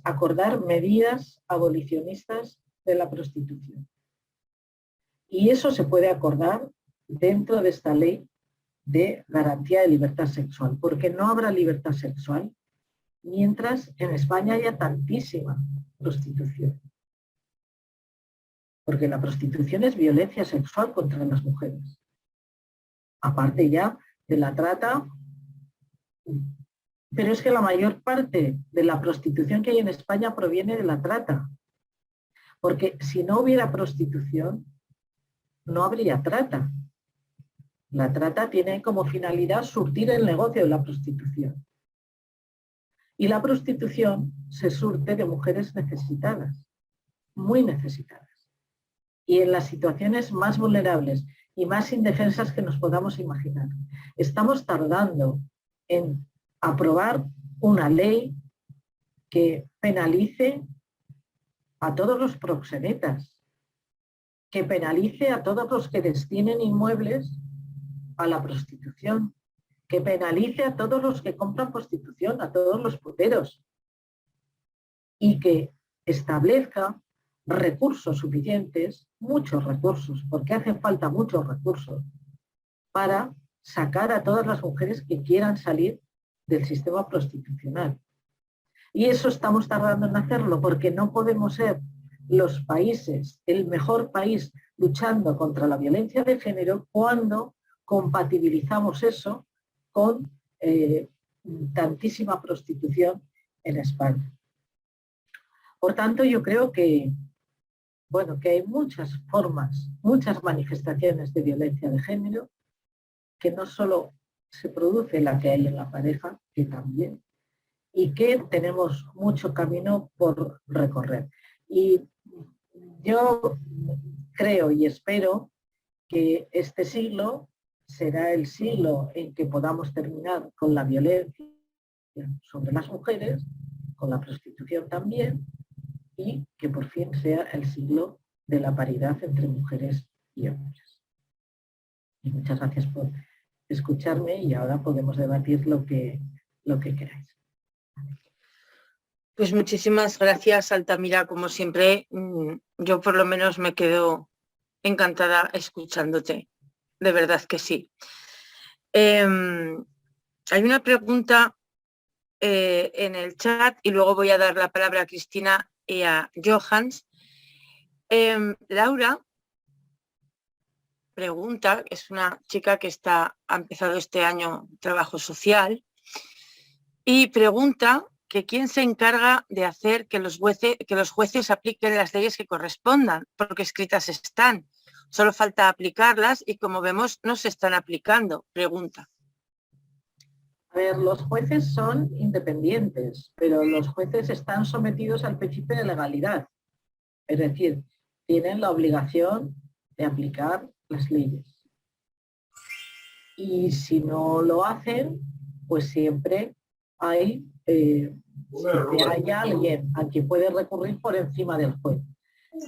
acordar medidas abolicionistas de la prostitución. Y eso se puede acordar dentro de esta ley de garantía de libertad sexual, porque no habrá libertad sexual mientras en España haya tantísima prostitución. Porque la prostitución es violencia sexual contra las mujeres. Aparte ya de la trata, pero es que la mayor parte de la prostitución que hay en España proviene de la trata. Porque si no hubiera prostitución, no habría trata. La trata tiene como finalidad surtir el negocio de la prostitución. Y la prostitución se surte de mujeres necesitadas, muy necesitadas. Y en las situaciones más vulnerables y más indefensas que nos podamos imaginar. Estamos tardando en aprobar una ley que penalice a todos los proxenetas, que penalice a todos los que destinen inmuebles a la prostitución, que penalice a todos los que compran prostitución, a todos los puteros, y que establezca recursos suficientes, muchos recursos, porque hacen falta muchos recursos, para sacar a todas las mujeres que quieran salir del sistema prostitucional. Y eso estamos tardando en hacerlo, porque no podemos ser los países, el mejor país luchando contra la violencia de género cuando compatibilizamos eso con tantísima prostitución en España. Por tanto, yo creo que hay muchas formas, muchas manifestaciones de violencia de género, que no solo se produce la que hay en la pareja, que también, y que tenemos mucho camino por recorrer. Y yo creo y espero que este siglo será el siglo en que podamos terminar con la violencia sobre las mujeres, con la prostitución también, y que por fin sea el siglo de la paridad entre mujeres y hombres. Y muchas gracias por escucharme y ahora podemos debatir lo que queráis. Pues muchísimas gracias, Altamira. Como siempre, yo por lo menos me quedo encantada escuchándote. De verdad que sí. Hay una pregunta en el chat y luego voy a dar la palabra a Cristina y a Johans. Laura pregunta, es una chica que ha empezado este año trabajo social, y pregunta que quién se encarga de hacer que los jueces apliquen las leyes que correspondan, porque escritas están. Solo falta aplicarlas y, como vemos, no se están aplicando. Pregunta. A ver, los jueces son independientes, pero los jueces están sometidos al principio de legalidad. Es decir, tienen la obligación de aplicar las leyes. Y si no lo hacen, pues siempre hay alguien a quien puede recurrir por encima del juez.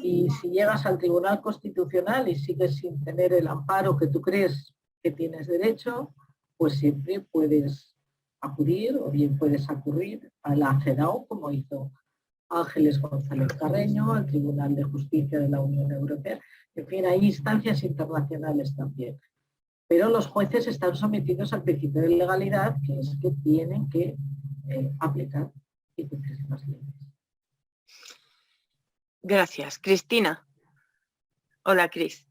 Y si llegas al Tribunal Constitucional y sigues sin tener el amparo que tú crees que tienes derecho, pues siempre puedes acudir, o bien puedes acudir a la CEDAW, como hizo Ángeles González Carreño, al Tribunal de Justicia de la Unión Europea. En fin, hay instancias internacionales también. Pero los jueces están sometidos al principio de legalidad, que es que tienen que aplicar y cumplir las leyes. Gracias. Cristina. Hola, Cris.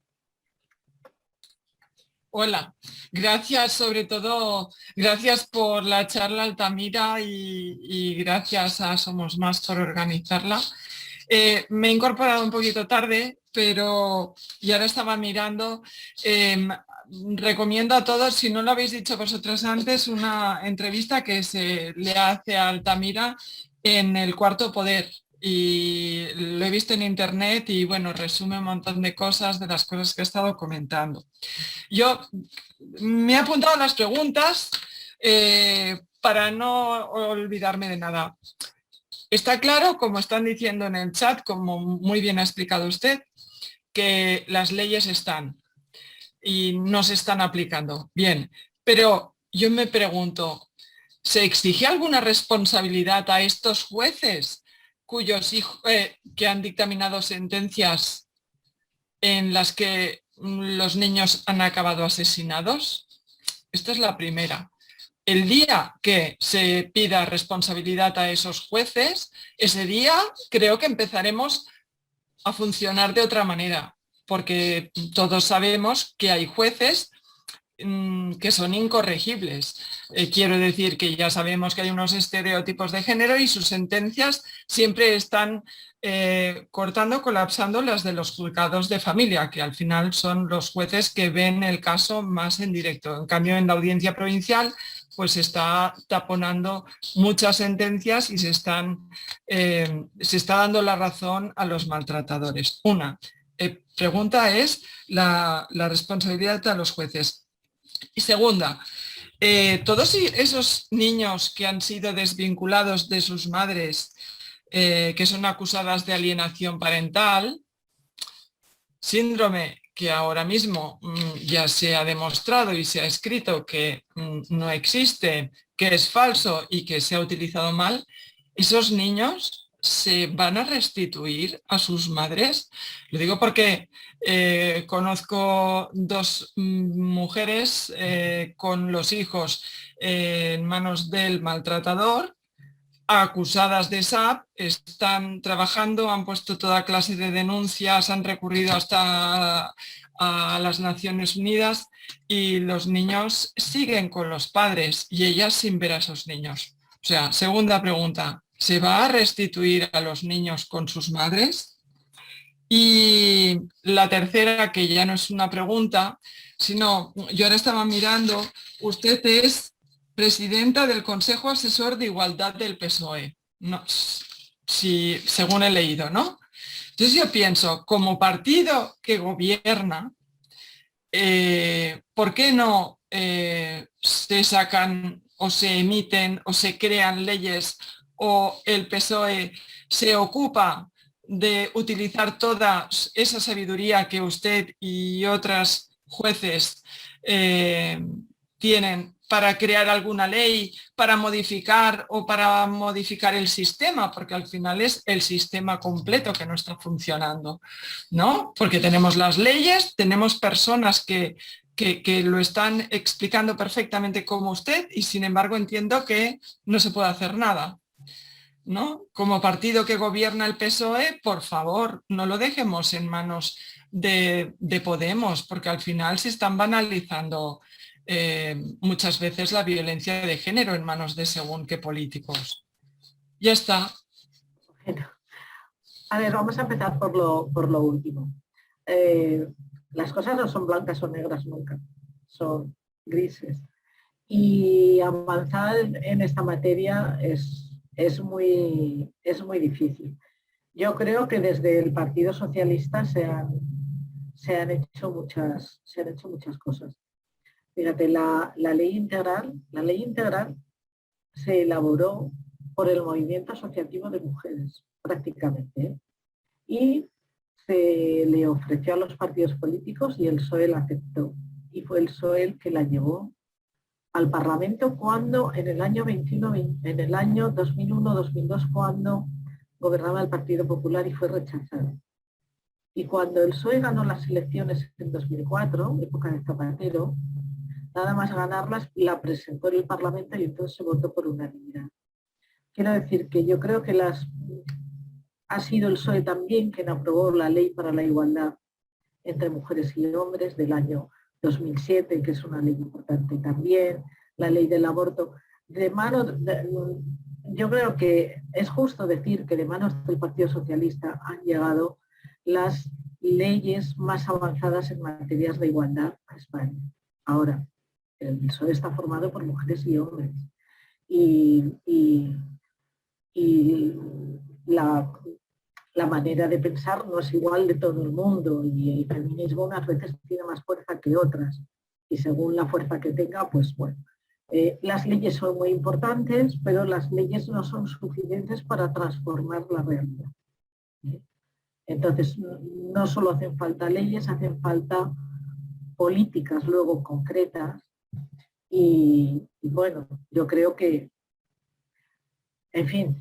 Hola, gracias, sobre todo, gracias por la charla, Altamira, y gracias a Somos Más por organizarla. Me he incorporado un poquito tarde, pero y ahora estaba mirando. Recomiendo a todos, si no lo habéis dicho vosotros antes, una entrevista que se le hace a Altamira en El Cuarto Poder. Y lo he visto en internet y bueno, resume un montón de cosas, de las cosas que he estado comentando. Yo me he apuntado a las preguntas para no olvidarme de nada. Está claro, como están diciendo en el chat, como muy bien ha explicado usted, que las leyes están y no se están aplicando. Bien, pero yo me pregunto, ¿se exige alguna responsabilidad a estos jueces cuyos hijos que han dictaminado sentencias en las que los niños han acabado asesinados? Esta es la primera. El día que se pida responsabilidad a esos jueces, ese día creo que empezaremos a funcionar de otra manera, porque todos sabemos que hay jueces que son incorregibles. Quiero decir que ya sabemos que hay unos estereotipos de género y sus sentencias siempre están cortando, colapsando las de los juzgados de familia, que al final son los jueces que ven el caso más en directo. En cambio, en la audiencia provincial pues se está taponando muchas sentencias y se está dando la razón a los maltratadores. Una pregunta es la responsabilidad a los jueces. Y segunda, todos esos niños que han sido desvinculados de sus madres, que son acusadas de alienación parental, síndrome que ahora mismo ya se ha demostrado y se ha escrito que no existe, que es falso y que se ha utilizado mal, esos niños se van a restituir a sus madres. Lo digo porque conozco dos mujeres con los hijos en manos del maltratador, acusadas de SAP, están trabajando, han puesto toda clase de denuncias, han recurrido hasta a las Naciones Unidas y los niños siguen con los padres y ellas sin ver a esos niños. O sea, segunda pregunta, ¿se va a restituir a los niños con sus madres? Y la tercera, que ya no es una pregunta, sino yo ahora estaba mirando, usted es presidenta del Consejo Asesor de Igualdad del PSOE, no, según he leído, ¿no? Entonces yo pienso, como partido que gobierna, ¿por qué no se sacan o se emiten o se crean leyes o el PSOE se ocupa de utilizar toda esa sabiduría que usted y otras jueces tienen para crear alguna ley, para modificar el sistema, porque al final es el sistema completo que no está funcionando, ¿no? Porque tenemos las leyes, tenemos personas que lo están explicando perfectamente como usted y sin embargo entiendo que no se puede hacer nada, ¿no? Como partido que gobierna el PSOE, por favor, no lo dejemos en manos de Podemos, porque al final se están banalizando muchas veces la violencia de género en manos de según qué políticos. Ya está. Bueno, a ver, vamos a empezar por lo último. Las cosas no son blancas o negras nunca, son grises. Y avanzar en esta materia es muy difícil. Yo creo que desde el Partido Socialista se han hecho muchas cosas. Fíjate, la ley integral se elaboró por el movimiento asociativo de mujeres, prácticamente, ¿eh? Y se le ofreció a los partidos políticos y el PSOE la aceptó. Y fue el PSOE el que la llevó al Parlamento cuando en el año 2001-2002, cuando gobernaba el Partido Popular y fue rechazado. Y cuando el PSOE ganó las elecciones en 2004, época de Zapatero, nada más ganarlas, la presentó en el Parlamento y entonces se votó por unanimidad. Quiero decir que yo creo que ha sido el PSOE también quien aprobó la Ley para la Igualdad entre Mujeres y Hombres del año 2007, que es una ley importante también, la ley del aborto. Yo creo que es justo decir que de manos del Partido Socialista han llegado las leyes más avanzadas en materias de igualdad a España. Ahora, el PSOE está formado por mujeres y hombres. Y la manera de pensar no es igual de todo el mundo y el feminismo unas veces tiene más fuerza que otras y según la fuerza que tenga, pues bueno. Las leyes son muy importantes, pero las leyes no son suficientes para transformar la realidad. Entonces, no solo hacen falta leyes, hacen falta políticas luego concretas y bueno, yo creo que, en fin,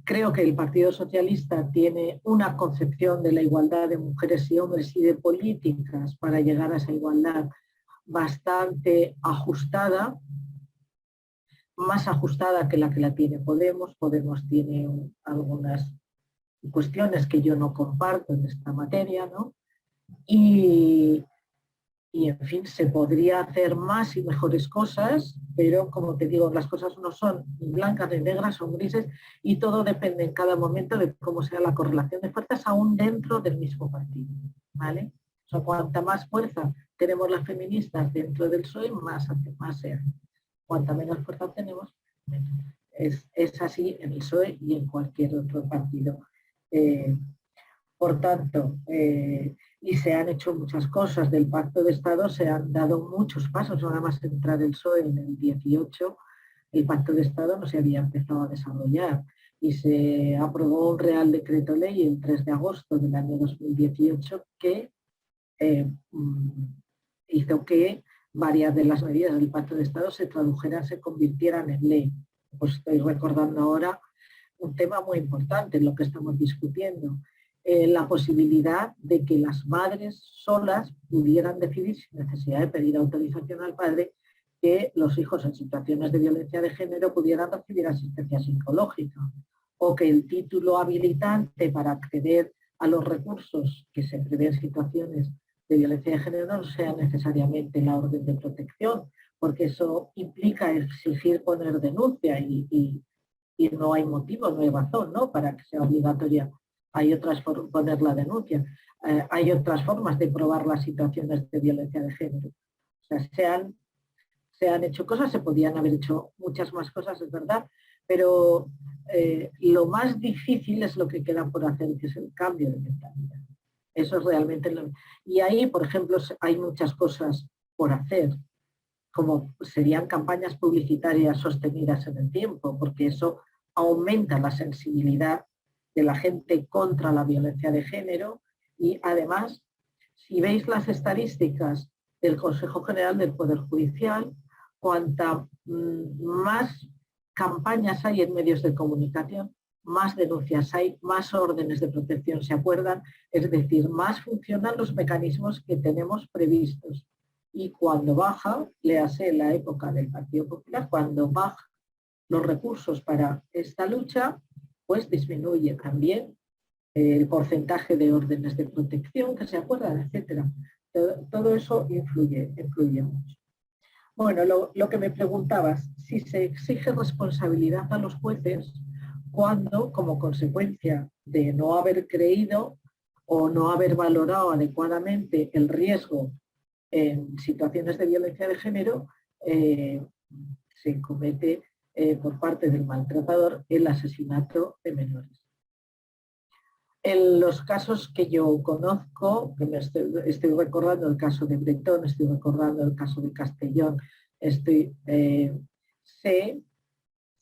creo que el Partido Socialista tiene una concepción de la igualdad de mujeres y hombres y de políticas para llegar a esa igualdad bastante ajustada, más ajustada que la tiene Podemos. Podemos tiene algunas cuestiones que yo no comparto en esta materia, ¿no? Y en fin, se podría hacer más y mejores cosas, pero como te digo, las cosas no son ni blancas ni negras, son grises y todo depende en cada momento de cómo sea la correlación de fuerzas aún dentro del mismo partido, ¿vale? O sea, cuanta más fuerza tenemos las feministas dentro del PSOE, más se hace. Cuanta menos fuerza tenemos, menos. Es así en el PSOE y en cualquier otro partido. Por tanto, y se han hecho muchas cosas. Del Pacto de Estado se han dado muchos pasos, nada más entrar el PSOE en el 18, el Pacto de Estado no se había empezado a desarrollar y se aprobó un Real Decreto Ley el 3 de agosto del año 2018 que hizo que varias de las medidas del Pacto de Estado se tradujeran, se convirtieran en ley. Pues estoy recordando ahora un tema muy importante en lo que estamos discutiendo. La posibilidad de que las madres solas pudieran decidir sin necesidad de pedir autorización al padre que los hijos en situaciones de violencia de género pudieran recibir asistencia psicológica o que el título habilitante para acceder a los recursos que se prevén en situaciones de violencia de género no sea necesariamente la orden de protección, porque eso implica exigir poner denuncia y no hay motivo, no hay razón, ¿no?, para que sea obligatoria. Hay otras formas de poner la denuncia, hay otras formas de probar las situaciones de violencia de género. O sea, se han hecho cosas, se podían haber hecho muchas más cosas, es verdad, pero lo más difícil es lo que queda por hacer, que es el cambio de mentalidad. Eso es realmente lo... Y ahí, por ejemplo, hay muchas cosas por hacer, como serían campañas publicitarias sostenidas en el tiempo, porque eso aumenta la sensibilidad de la gente contra la violencia de género y además, si veis las estadísticas del Consejo General del Poder Judicial, cuanta más campañas hay en medios de comunicación, más denuncias hay, más órdenes de protección se acuerdan, es decir, más funcionan los mecanismos que tenemos previstos. Y cuando baja, léase la época del Partido Popular, cuando baja los recursos para esta lucha, pues disminuye también el porcentaje de órdenes de protección que se acuerdan, etcétera. Todo eso influye mucho. Bueno, lo que me preguntabas, si se exige responsabilidad a los jueces cuando, como consecuencia de no haber creído o no haber valorado adecuadamente el riesgo en situaciones de violencia de género, se comete por parte del maltratador el asesinato de menores. En los casos que yo conozco, que estoy recordando el caso de Bretón, estoy recordando el caso de Castellón, sé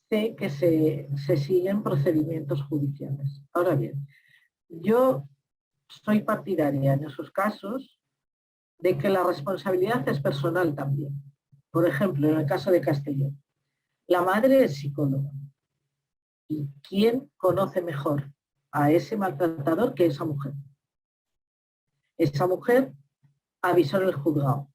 que se siguen procedimientos judiciales. Ahora bien, yo soy partidaria en esos casos de que la responsabilidad es personal también. Por ejemplo, en el caso de Castellón, la madre es psicóloga. ¿Y quién conoce mejor a ese maltratador que esa mujer? Esa mujer avisó en el juzgado,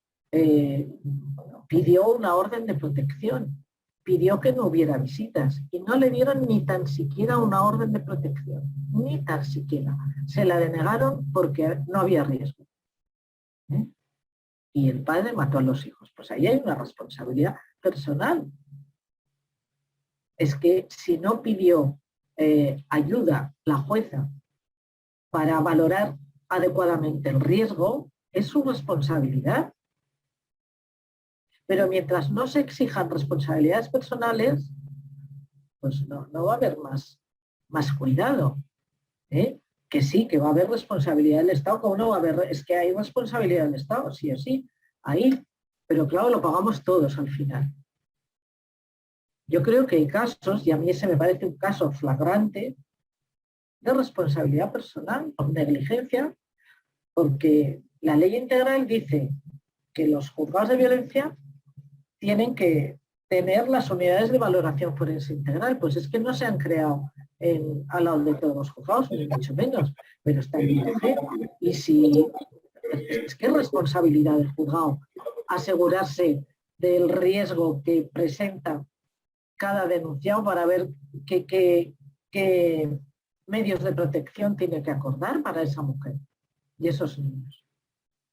pidió una orden de protección, pidió que no hubiera visitas y no le dieron ni tan siquiera una orden de protección, ni tan siquiera. Se la denegaron porque no había riesgo. Y el padre mató a los hijos. Pues ahí hay una responsabilidad personal. Es que si no pidió ayuda la jueza para valorar adecuadamente el riesgo, es su responsabilidad. Pero mientras no se exijan responsabilidades personales, pues no va a haber más cuidado. Que sí, que va a haber responsabilidad del Estado, como no va a haber, es que hay responsabilidad del Estado, sí o sí, ahí, pero claro, lo pagamos todos al final. Yo creo que hay casos, y a mí ese me parece un caso flagrante, de responsabilidad personal, o negligencia, porque la ley integral dice que los juzgados de violencia tienen que tener las unidades de valoración forense integral, pues es que no se han creado al lado de todos los juzgados, ni mucho menos, pero está en el ING. Y si es que es responsabilidad del juzgado asegurarse del riesgo que presenta cada denunciado para ver qué medios de protección tiene que acordar para esa mujer y esos niños.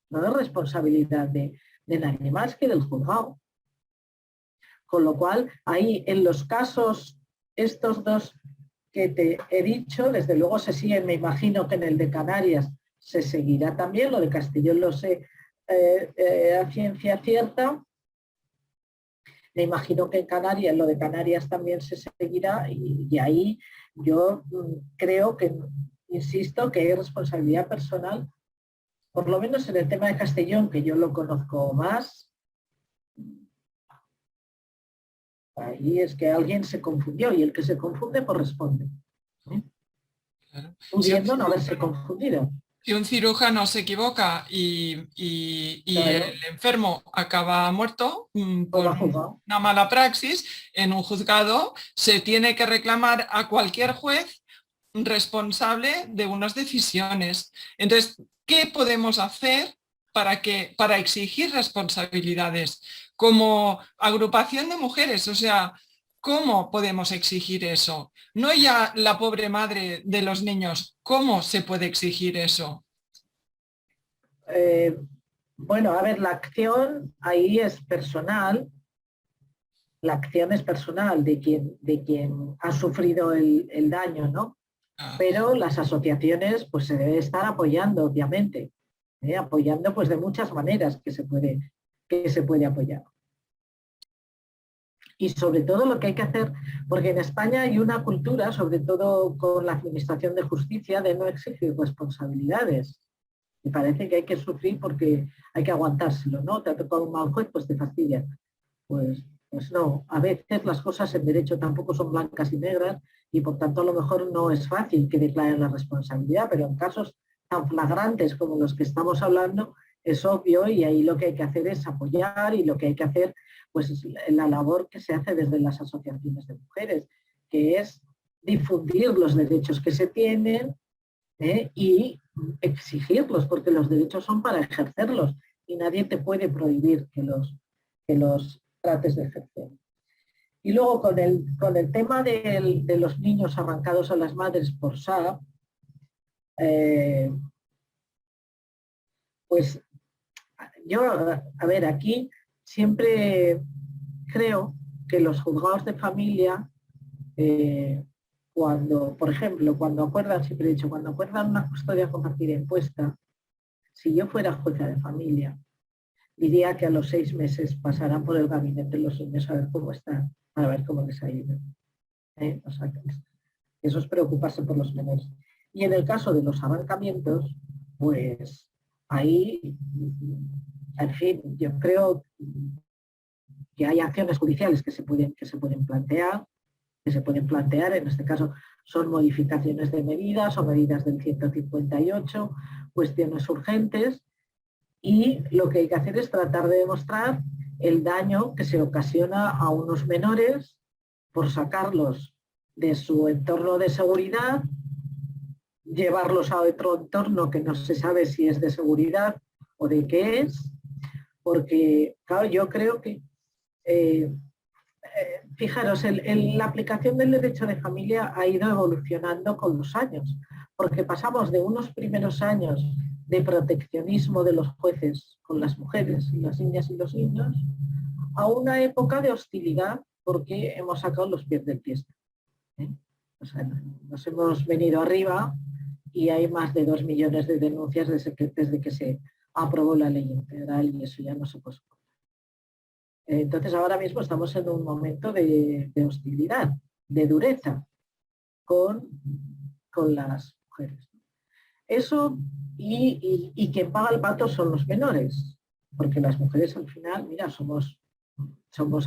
No es responsabilidad de nadie más que del juzgado. Con lo cual, ahí en los casos, estos dos que te he dicho, desde luego se siguen, me imagino que en el de Canarias se seguirá también, lo de Castellón lo sé a ciencia cierta, me imagino que en Canarias, lo de Canarias también se seguirá y ahí yo creo que, insisto, que hay responsabilidad personal, por lo menos en el tema de Castellón, que yo lo conozco más. Ahí es que alguien se confundió y el que se confunde pues responde. Claro. Pudiendo no haberse confundido. Si un cirujano se equivoca y Claro. El enfermo acaba muerto por una mala praxis, en un juzgado se tiene que reclamar a cualquier juez responsable de unas decisiones. Entonces, ¿qué podemos hacer para exigir responsabilidades? Como agrupación de mujeres, o sea, ¿cómo podemos exigir eso? No ya la pobre madre de los niños, ¿cómo se puede exigir eso? Bueno, a ver, la acción ahí es personal. La acción es personal de quien ha sufrido el daño, ¿no? Pero las asociaciones pues se debe estar apoyando, obviamente. Apoyando pues de muchas maneras que se puede apoyar. Y sobre todo lo que hay que hacer, porque en España hay una cultura, sobre todo con la administración de justicia, de no exigir responsabilidades. Me parece que hay que sufrir porque hay que aguantárselo, ¿no? Te ha tocado un mal juez, pues te fastidia. Pues no, a veces las cosas en derecho tampoco son blancas y negras y por tanto a lo mejor no es fácil que declaren la responsabilidad, pero en casos tan flagrantes como los que estamos hablando es obvio, y ahí lo que hay que hacer es apoyar, y lo que hay que hacer pues es la labor que se hace desde las asociaciones de mujeres, que es difundir los derechos que se tienen y exigirlos, porque los derechos son para ejercerlos y nadie te puede prohibir que los trates de ejercer. Y luego con el tema de los niños arrancados a las madres por SAP, pues yo, a ver, aquí siempre creo que los juzgados de familia, cuando, por ejemplo, cuando acuerdan, siempre he dicho, cuando acuerdan una custodia compartida impuesta, si yo fuera jueza de familia, diría que a los 6 meses pasarán por el gabinete los niños a ver cómo están, a ver cómo les ha ido. O sea, eso es preocuparse por los menores. Y en el caso de los arrancamientos, pues ahí, en fin, yo creo que hay acciones judiciales que se pueden plantear, en este caso son modificaciones de medidas o medidas del 158, cuestiones urgentes, y lo que hay que hacer es tratar de demostrar el daño que se ocasiona a unos menores por sacarlos de su entorno de seguridad, llevarlos a otro entorno que no se sabe si es de seguridad o de qué es, porque claro, yo creo que fijaros, la aplicación del derecho de familia ha ido evolucionando con los años, porque pasamos de unos primeros años de proteccionismo de los jueces con las mujeres y las niñas y los niños, a una época de hostilidad porque hemos sacado los pies del tiesto. O sea, nos hemos venido arriba y hay más de 2 millones de denuncias desde que se aprobó la ley integral, y eso ya no se puede soportar. Entonces ahora mismo estamos en un momento de hostilidad, de dureza con las mujeres. Eso, y quien paga el pato son los menores, porque las mujeres al final, mira, somos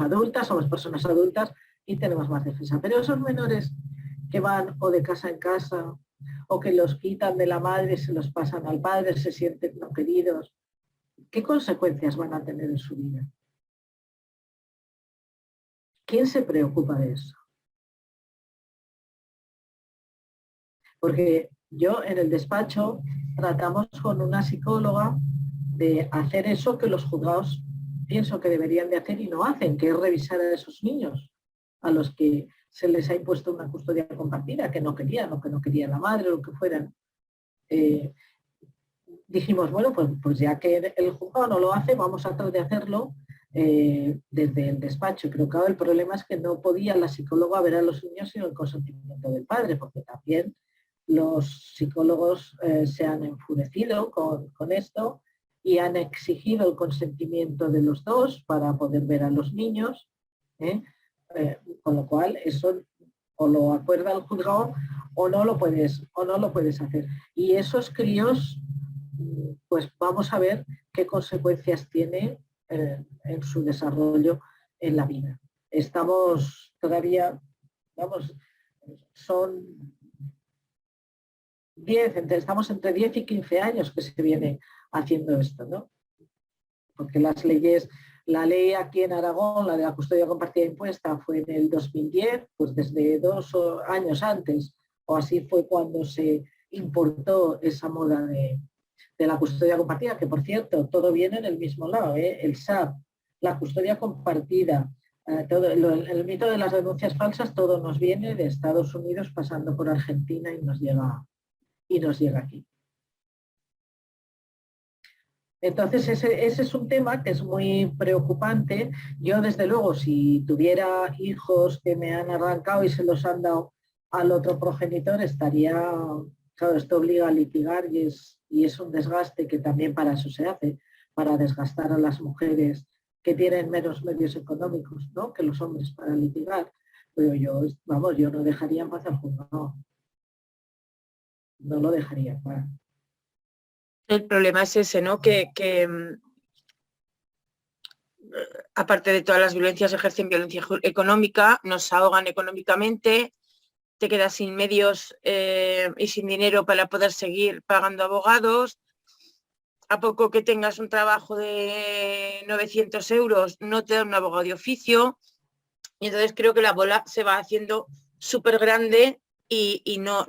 adultas, somos personas adultas y tenemos más defensa. Pero esos menores que van o de casa en casa, o que los quitan de la madre, se los pasan al padre, se sienten no queridos, ¿qué consecuencias van a tener en su vida? ¿Quién se preocupa de eso? Porque yo en el despacho tratamos con una psicóloga de hacer eso que los juzgados pienso que deberían de hacer y no hacen, que es revisar a esos niños a los que se les ha impuesto una custodia compartida, que no querían, o que no quería la madre, o lo que fueran. Dijimos, bueno, pues ya que el juzgado no lo hace, vamos a tratar de hacerlo desde el despacho. Pero claro, el problema es que no podía la psicóloga ver a los niños sin el consentimiento del padre, porque también los psicólogos se han enfurecido con esto y han exigido el consentimiento de los dos para poder ver a los niños, con lo cual eso o lo acuerda el juzgado o no lo puedes hacer. Y esos críos, pues vamos a ver qué consecuencias tiene en su desarrollo en la vida. Estamos todavía, son 10, estamos entre 10 y 15 años que se viene haciendo esto, ¿no? Porque las leyes, la ley aquí en Aragón, la de la custodia compartida impuesta, fue en el 2010, pues desde 2 años antes, o así fue cuando se importó esa moda de la custodia compartida, que por cierto, todo viene en el mismo lado, el SAP, la custodia compartida, el mito de las denuncias falsas, todo nos viene de Estados Unidos pasando por Argentina y nos llega aquí. Entonces ese es un tema que es muy preocupante. Yo desde luego, si tuviera hijos que me han arrancado y se los han dado al otro progenitor, estaría, claro, esto obliga a litigar y es un desgaste que también para eso se hace, para desgastar a las mujeres que tienen menos medios económicos, ¿no?, que los hombres para litigar. Pero yo no dejaría en paz al juzgado. No lo dejaría en paz. El problema es ese, ¿no? Que aparte de todas las violencias, ejercen violencia económica, nos ahogan económicamente te quedas sin medios y sin dinero para poder seguir pagando abogados. A poco que tengas un trabajo de 900 euros, no te dan un abogado de oficio. Y entonces creo que la bola se va haciendo súper grande y no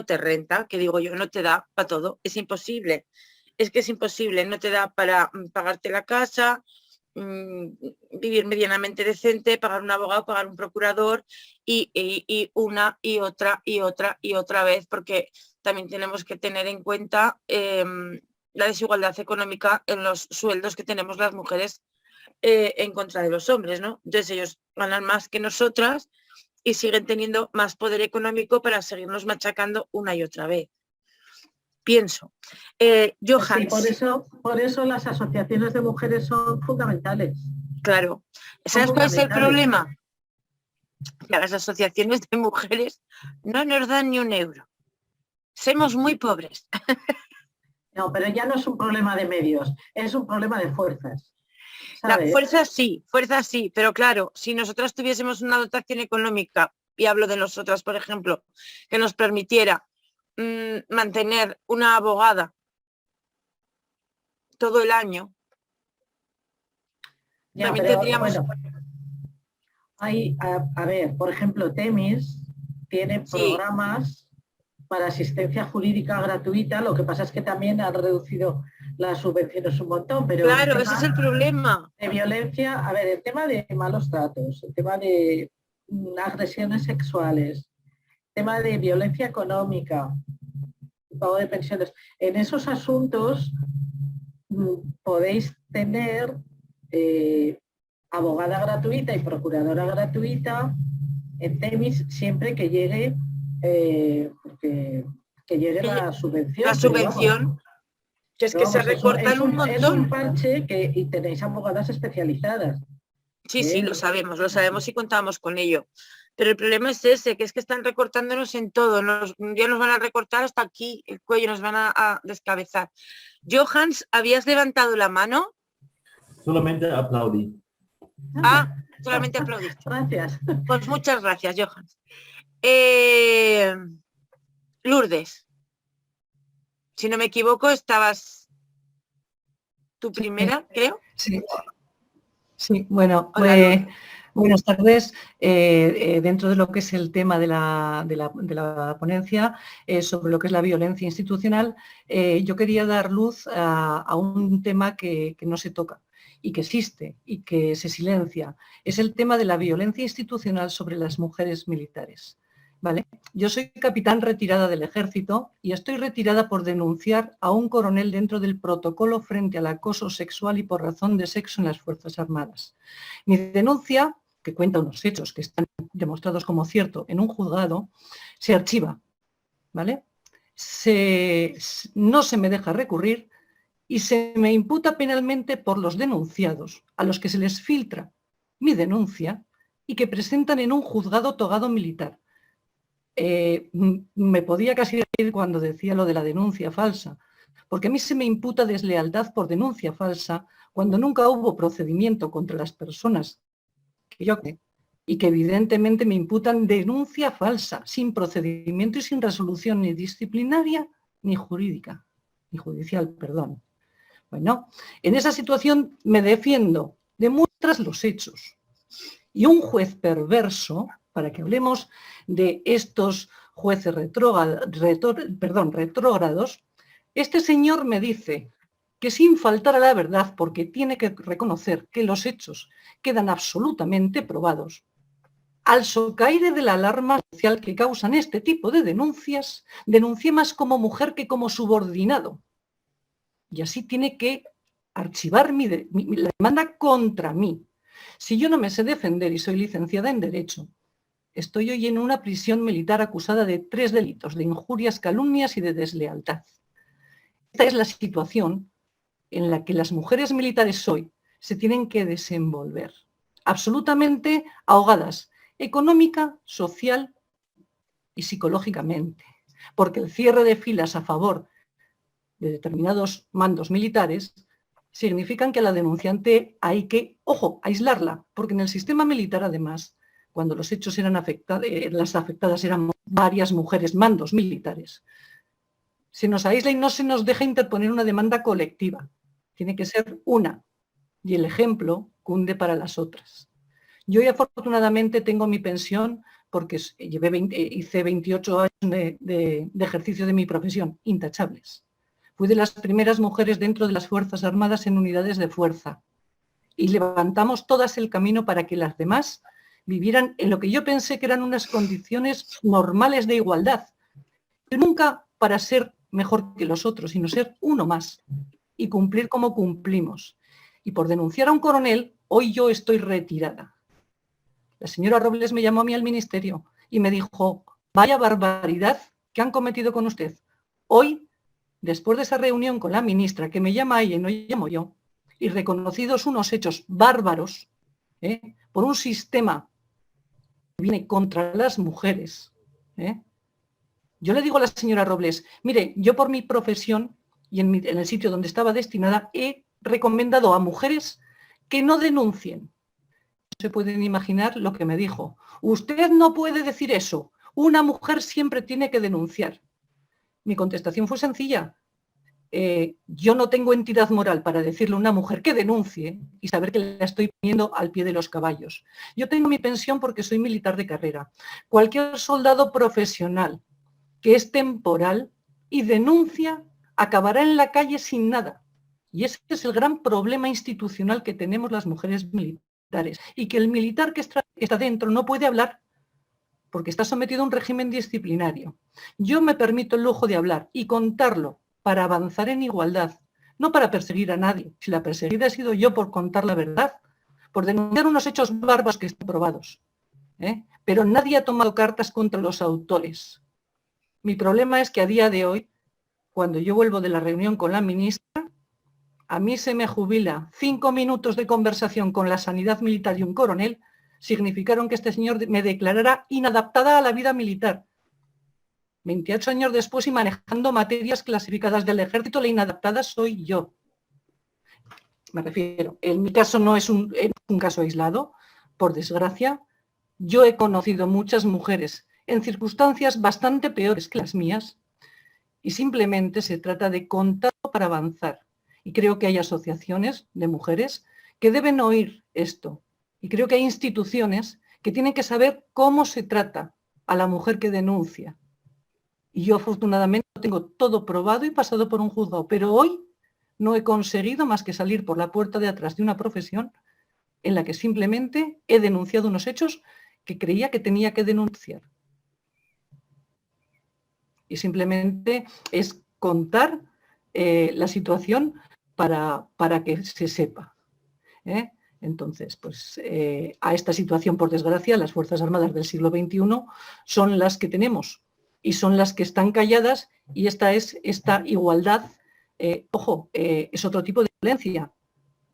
te renta, que digo yo, no te da para todo. Es imposible. Es que es imposible. No te da para pagarte la casa, vivir medianamente decente, pagar un abogado, pagar un procurador y una y otra y otra y otra vez, porque también tenemos que tener en cuenta la desigualdad económica en los sueldos que tenemos las mujeres en contra de los hombres, ¿no? Entonces ellos ganan más que nosotras y siguen teniendo más poder económico para seguirnos machacando una y otra vez. Pienso. Johans. Sí, por eso las asociaciones de mujeres son fundamentales. Claro. ¿Sabes cuál es el problema? Que a las asociaciones de mujeres no nos dan ni un euro. Somos muy pobres. No, pero ya no es un problema de medios, es un problema de fuerzas. La fuerza sí, pero claro, si nosotras tuviésemos una dotación económica, y hablo de nosotras, por ejemplo, que nos permitiera mantener una abogada todo el año, ya, también pero, tendríamos... bueno, hay, a ver, por ejemplo, Temis tiene programas para asistencia jurídica gratuita, lo que pasa es que también han reducido las subvenciones un montón, pero... Claro, ese es el problema. De violencia, a ver, el tema de malos tratos, el tema de agresiones sexuales, el tema de violencia económica, pago de pensiones, en esos asuntos podéis tener abogada gratuita y procuradora gratuita en Temis siempre que llegue la subvención. La subvención, que es que se recortan un montón. Es un parche y tenéis abogadas especializadas. Sí, sí, lo sabemos y contamos con ello. Pero el problema es ese, que es que están recortándonos en todo. Ya nos van a recortar hasta aquí el cuello, nos van a descabezar. Johans, ¿habías levantado la mano? Solamente aplaudí. Solamente aplaudiste. Gracias. Pues muchas gracias, Johans. Lourdes, si no me equivoco, estabas tu primera, creo. Sí, bueno, buenas tardes. Dentro de lo que es el tema de la ponencia sobre lo que es la violencia institucional, yo quería dar luz a un tema que no se toca y que existe y que se silencia. Es el tema de la violencia institucional sobre las mujeres militares. ¿Vale? Yo soy capitán retirada del Ejército y estoy retirada por denunciar a un coronel dentro del protocolo frente al acoso sexual y por razón de sexo en las Fuerzas Armadas. Mi denuncia, que cuenta unos hechos que están demostrados como cierto en un juzgado, se archiva, ¿vale? No se me deja recurrir y se me imputa penalmente por los denunciados, a los que se les filtra mi denuncia y que presentan en un juzgado togado militar. Me podía casi reír cuando decía lo de la denuncia falsa, porque a mí se me imputa deslealtad por denuncia falsa cuando nunca hubo procedimiento contra las personas que yo y que evidentemente me imputan denuncia falsa, sin procedimiento y sin resolución ni disciplinaria ni jurídica, ni judicial, perdón. Bueno, en esa situación me defiendo, demuestras los hechos. Y un juez perverso, para que hablemos de estos jueces retrógrados, este señor me dice que sin faltar a la verdad, porque tiene que reconocer que los hechos quedan absolutamente probados, al socaire de la alarma social que causan este tipo de denuncias, denuncié más como mujer que como subordinado. Y así tiene que archivar la demanda contra mí. Si yo no me sé defender y soy licenciada en Derecho, estoy hoy en una prisión militar acusada de 3 delitos, de injurias, calumnias y de deslealtad. Esta es la situación en la que las mujeres militares hoy se tienen que desenvolver, absolutamente ahogadas, económica, social y psicológicamente, porque el cierre de filas a favor de determinados mandos militares significan que a la denunciante hay que, ojo, aislarla, porque en el sistema militar además cuando los hechos eran las afectadas eran varias mujeres, mandos militares. Se nos aísla y no se nos deja interponer una demanda colectiva. Tiene que ser una, y el ejemplo cunde para las otras. Yo hoy afortunadamente tengo mi pensión porque hice 28 años de ejercicio de mi profesión, intachables. Fui de las primeras mujeres dentro de las Fuerzas Armadas en unidades de fuerza y levantamos todas el camino para que las demás vivieran en lo que yo pensé que eran unas condiciones normales de igualdad. Pero nunca para ser mejor que los otros, sino ser uno más y cumplir como cumplimos. Y por denunciar a un coronel, hoy yo estoy retirada. La señora Robles me llamó a mí al ministerio y me dijo, vaya barbaridad que han cometido con usted. Hoy, después de esa reunión con la ministra, que me llama ella y no llamo yo, y reconocidos unos hechos bárbaros, por un sistema que viene contra las mujeres, yo le digo a la señora Robles, mire, yo por mi profesión y en el sitio donde estaba destinada he recomendado a mujeres que no denuncien. No se pueden imaginar lo que me dijo. Usted no puede decir eso. Una mujer siempre tiene que denunciar. Mi contestación fue sencilla. Yo no tengo entidad moral para decirle a una mujer que denuncie y saber que la estoy poniendo al pie de los caballos. Yo tengo mi pensión porque soy militar de carrera. Cualquier soldado profesional que es temporal y denuncia acabará en la calle sin nada. Y ese es el gran problema institucional que tenemos las mujeres militares. Y que el militar que está dentro no puede hablar porque está sometido a un régimen disciplinario. Yo me permito el lujo de hablar y contarlo para avanzar en igualdad, no para perseguir a nadie. Si la perseguida he sido yo por contar la verdad, por denunciar unos hechos bárbaros que están probados. Pero nadie ha tomado cartas contra los autores. Mi problema es que a día de hoy, cuando yo vuelvo de la reunión con la ministra, a mí se me jubila 5 minutos de conversación con la sanidad militar y un coronel, significaron que este señor me declarara inadaptada a la vida militar. 28 años después y manejando materias clasificadas del ejército, la inadaptada soy yo. Me refiero, en mi caso no es un caso aislado, por desgracia. Yo he conocido muchas mujeres en circunstancias bastante peores que las mías y simplemente se trata de contarlo para avanzar. Y creo que hay asociaciones de mujeres que deben oír esto. Y creo que hay instituciones que tienen que saber cómo se trata a la mujer que denuncia. Y yo afortunadamente tengo todo probado y pasado por un juzgado, pero hoy no he conseguido más que salir por la puerta de atrás de una profesión en la que simplemente he denunciado unos hechos que creía que tenía que denunciar. Y simplemente es contar la situación para que se sepa. Entonces, pues a esta situación, por desgracia, las Fuerzas Armadas del siglo XXI son las que tenemos y son las que están calladas y esta igualdad, es otro tipo de violencia,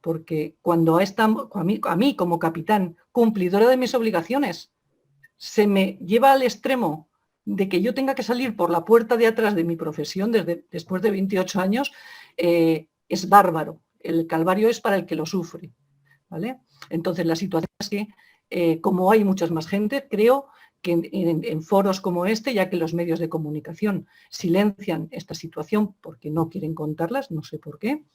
porque cuando a mí como capitán, cumplidora de mis obligaciones, se me lleva al extremo de que yo tenga que salir por la puerta de atrás de mi profesión después de 28 años, es bárbaro. El calvario es para el que lo sufre, ¿vale? Entonces la situación es que, como hay muchas más gente, creo que en foros como este, ya que los medios de comunicación silencian esta situación porque no quieren contarlas, no sé por qué,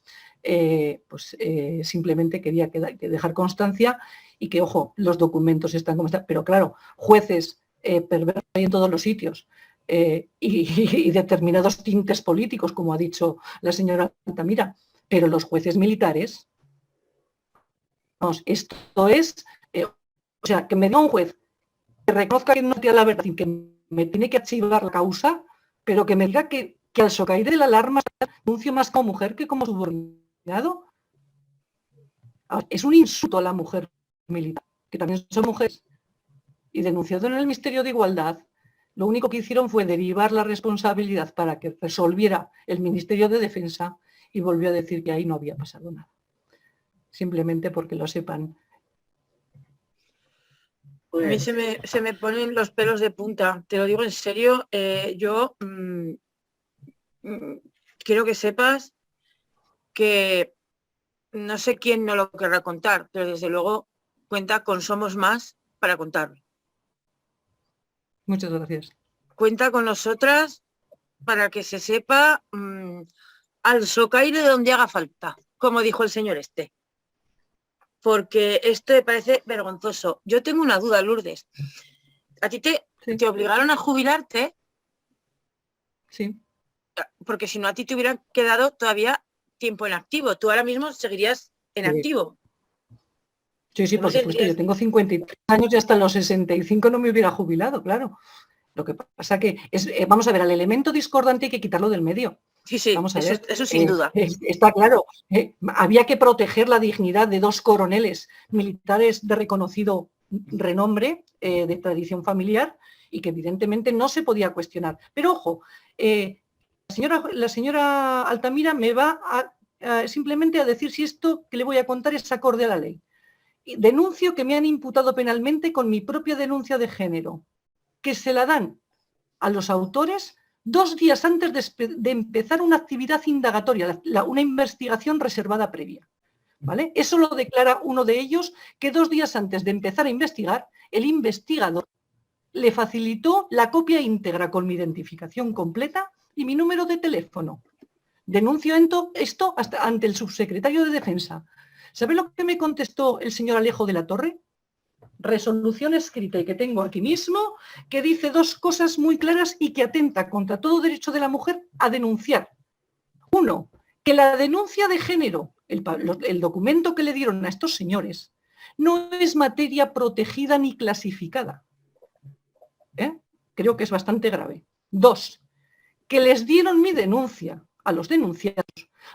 simplemente quería dejar constancia y que, ojo, los documentos están como están, pero claro, jueces perversos hay en todos los sitios y determinados tintes políticos, como ha dicho la señora Altamira, pero los jueces militares, esto es, o sea, que me diga un juez que reconozca que no tiene la verdad y que me tiene que archivar la causa, pero que me diga que al socaire de la alarma denuncio más como mujer que como subordinado. Es un insulto a la mujer militar, que también son mujeres. Y denunciado en el Ministerio de Igualdad, lo único que hicieron fue derivar la responsabilidad para que resolviera el Ministerio de Defensa y volvió a decir que ahí no había pasado nada. Simplemente porque lo sepan. A mí se me ponen los pelos de punta, te lo digo en serio. Yo quiero que sepas que no sé quién no lo querrá contar, pero desde luego cuenta con Somos Más para contarlo. Muchas gracias. Cuenta con nosotras para que se sepa al socaire de donde haga falta, como dijo el señor este. Porque esto me parece vergonzoso. Yo tengo una duda, Lourdes. ¿A ti te obligaron a jubilarte? Sí. Porque si no, a ti te hubieran quedado todavía tiempo en activo. Tú ahora mismo seguirías en activo. Sí, por supuesto. Yo tengo 53 años y hasta los 65 no me hubiera jubilado, claro. Lo que pasa que es, vamos a ver, al elemento discordante hay que quitarlo del medio. Sí, vamos a ver. Eso sin duda. Está claro. Había que proteger la dignidad de 2 coroneles militares de reconocido renombre, de tradición familiar, y que evidentemente no se podía cuestionar. Pero ojo, la señora Altamira me va simplemente a decir si esto que le voy a contar es acorde a la ley. Denuncio que me han imputado penalmente con mi propia denuncia de género, que se la dan a los autores 2 días antes de empezar una actividad indagatoria, una investigación reservada previa. ¿Vale? Eso lo declara uno de ellos, que 2 días antes de empezar a investigar, el investigador le facilitó la copia íntegra con mi identificación completa y mi número de teléfono. Denuncio esto hasta ante el subsecretario de Defensa. ¿Sabe lo que me contestó el señor Alejo de la Torre? Resolución escrita y que tengo aquí mismo, que dice 2 cosas muy claras y que atenta contra todo derecho de la mujer a denunciar. 1, que la denuncia de género, el documento que le dieron a estos señores, no es materia protegida ni clasificada. Creo que es bastante grave. 2, que les dieron mi denuncia a los denunciados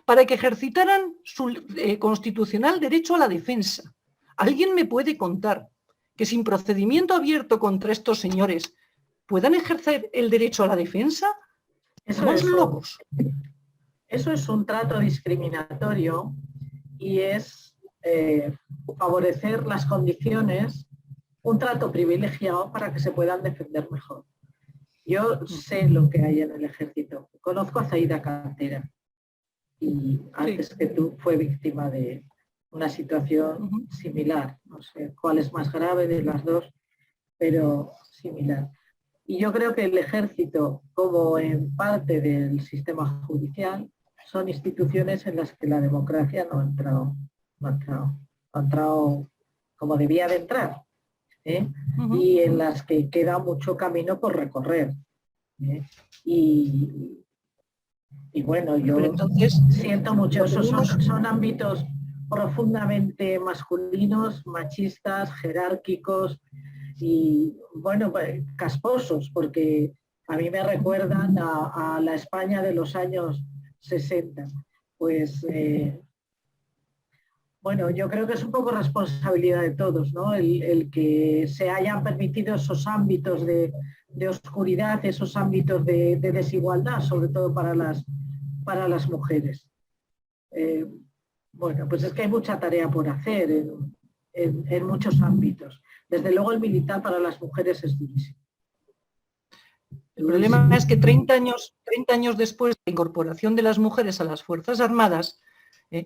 para que ejercitaran su constitucional derecho a la defensa. ¿Alguien me puede contar que sin procedimiento abierto contra estos señores puedan ejercer el derecho a la defensa? Somos locos. Eso es un trato discriminatorio y es favorecer las condiciones, un trato privilegiado para que se puedan defender mejor. Yo sé lo que hay en el ejército. Conozco a Zaida Cantera y antes que tú fue víctima de una situación similar. No sé cuál es más grave de las dos, pero similar. Y yo creo que el ejército, como en parte del sistema judicial, son instituciones en las que la democracia no ha entrado como debía de entrar. Y en las que queda mucho camino por recorrer. Y bueno, yo entonces siento mucho, esos son ámbitos profundamente masculinos, machistas, jerárquicos y, bueno, casposos, porque a mí me recuerdan a la España de los años 60. Pues bueno, yo creo que es un poco responsabilidad de todos, ¿no? El que se hayan permitido esos ámbitos de oscuridad, esos ámbitos de desigualdad, sobre todo para las mujeres. Bueno, pues es que hay mucha tarea por hacer en muchos ámbitos. Desde luego el militar para las mujeres es durísimo. El problema es que 30 años después de la incorporación de las mujeres a las Fuerzas Armadas,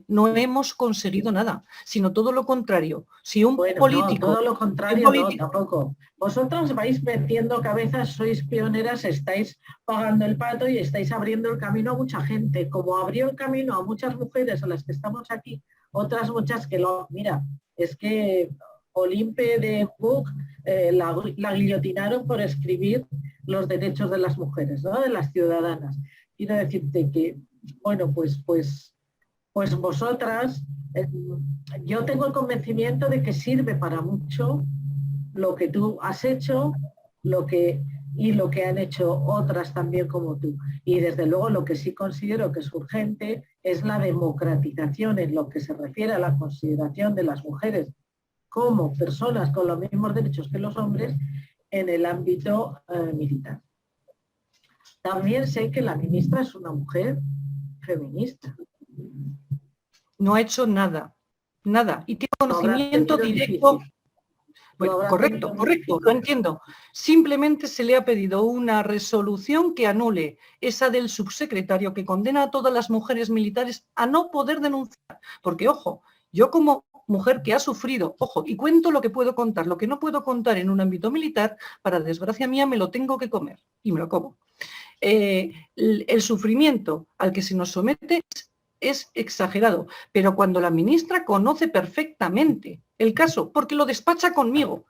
no hemos conseguido nada, sino todo lo contrario. Si un político... No, todo lo contrario no, tampoco. Vosotros vais metiendo cabezas, sois pioneras, estáis pagando el pato y estáis abriendo el camino a mucha gente, como abrió el camino a muchas mujeres a las que estamos aquí, otras muchas que lo... Mira, es que Olympe de Gouges la guillotinaron por escribir los derechos de las mujeres, ¿no? De las ciudadanas. Quiero decirte que, bueno, pues vosotras, yo tengo el convencimiento de que sirve para mucho lo que tú has hecho, lo que han hecho otras también como tú. Y desde luego lo que sí considero que es urgente es la democratización en lo que se refiere a la consideración de las mujeres como personas con los mismos derechos que los hombres en el ámbito militar. También sé que la ministra es una mujer feminista. No ha hecho nada, y tiene conocimiento directo. Bueno, correcto, lo entiendo. Simplemente se le ha pedido una resolución que anule esa del subsecretario que condena a todas las mujeres militares a no poder denunciar. Porque, ojo, yo como mujer que ha sufrido, ojo, y cuento lo que puedo contar, lo que no puedo contar en un ámbito militar, para desgracia mía me lo tengo que comer y me lo como. El sufrimiento al que se nos somete es exagerado, pero cuando la ministra conoce perfectamente el caso, porque lo despacha conmigo,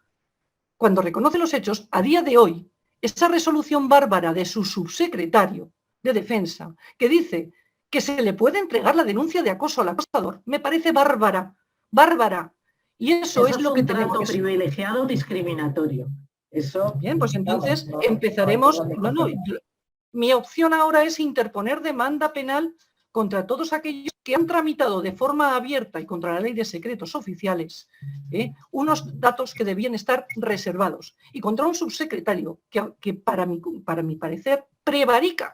cuando reconoce los hechos, a día de hoy, esa resolución bárbara de su subsecretario de Defensa, que dice que se le puede entregar la denuncia de acoso al acosador, me parece bárbara, bárbara. Y eso es lo que tenemos. Es un trato privilegiado discriminatorio. Eso. Bien, pues entonces empezaremos. Mi opción ahora es interponer demanda penal contra todos aquellos que han tramitado de forma abierta y contra la ley de secretos oficiales unos datos que debían estar reservados, y contra un subsecretario que para mi parecer prevarica.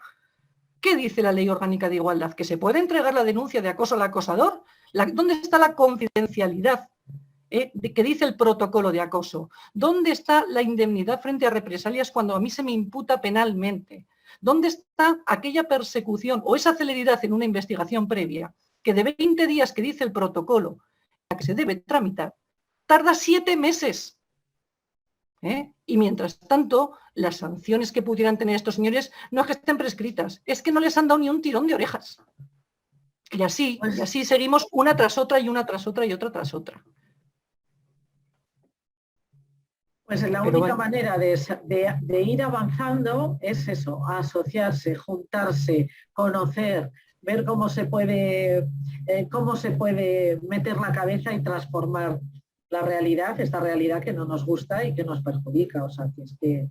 ¿Qué dice la Ley Orgánica de Igualdad? ¿Que se puede entregar la denuncia de acoso al acosador? ¿Dónde está la confidencialidad que dice el protocolo de acoso? ¿Dónde está la indemnidad frente a represalias cuando a mí se me imputa penalmente? ¿Dónde está aquella persecución o esa celeridad en una investigación previa que de 20 días que dice el protocolo a que se debe tramitar, tarda 7 meses? Y mientras tanto, las sanciones que pudieran tener estos señores no es que estén prescritas, es que no les han dado ni un tirón de orejas. Y así seguimos una tras otra y una tras otra y otra tras otra. Pues la única manera de ir avanzando es eso, asociarse, juntarse, conocer, ver cómo se puede meter la cabeza y transformar la realidad, esta realidad que no nos gusta y que nos perjudica. O sea, que es que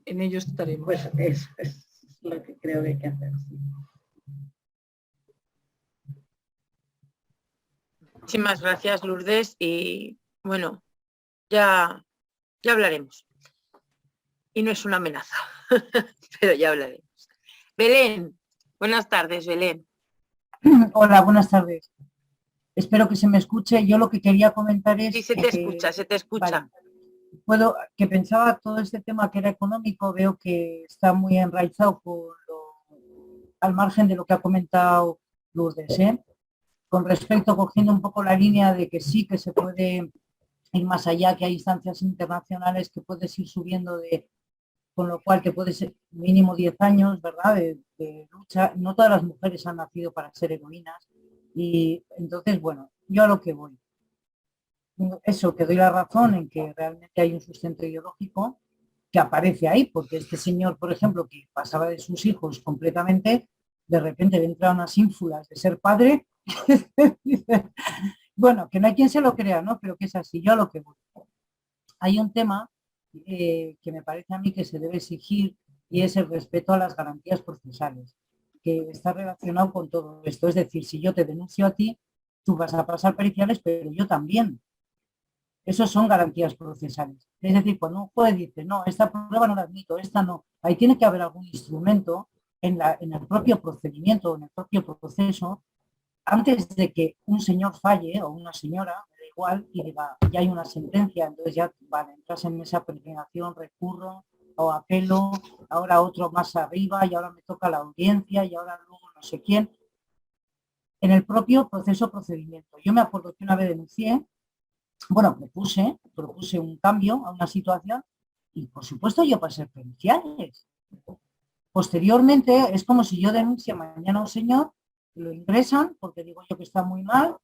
en ello estaremos. Pues es lo que creo que hay que hacer. Sí. Muchísimas gracias, Lourdes, y bueno, ya hablaremos. Y no es una amenaza, pero ya hablaremos. Belén, buenas tardes, Belén. Hola, buenas tardes. Espero que se me escuche. Yo lo que quería comentar es... Sí, se te escucha, se te escucha. Vale, que pensaba todo este tema que era económico, veo que está muy enraizado al margen de lo que ha comentado Lourdes, con respecto, cogiendo un poco la línea de que sí, que se puede ir más allá, que hay instancias internacionales que puedes ir subiendo con lo cual te puedes mínimo 10 años, ¿verdad?, de lucha. No todas las mujeres han nacido para ser heroínas. Y entonces, bueno, yo a lo que voy. Eso, que doy la razón en que realmente hay un sustento ideológico que aparece ahí, porque este señor, por ejemplo, que pasaba de sus hijos completamente, de repente le entra unas ínfulas de ser padre. Bueno, que no hay quien se lo crea, ¿no? Pero que es así, yo a lo que voy. Hay un tema que me parece a mí que se debe exigir, y es el respeto a las garantías procesales, que está relacionado con todo esto. Es decir, si yo te denuncio a ti, tú vas a pasar periciales, pero yo también. Esos son garantías procesales. Es decir, cuando un juez dice, no, esta prueba no la admito, esta no, ahí tiene que haber algún instrumento en el propio procedimiento, en el propio proceso, antes de que un señor falle o una señora, da igual, y diga, ya hay una sentencia, entonces ya, vale, entras en esa peregrinación, recurro o apelo, ahora otro más arriba, y ahora me toca la audiencia, y ahora luego no sé quién. En el propio procedimiento. Yo me acuerdo que una vez denuncié, bueno, propuse un cambio a una situación, y por supuesto yo pasé periciales. Posteriormente es como si yo denuncie mañana a un señor, lo ingresan porque digo yo que está muy mal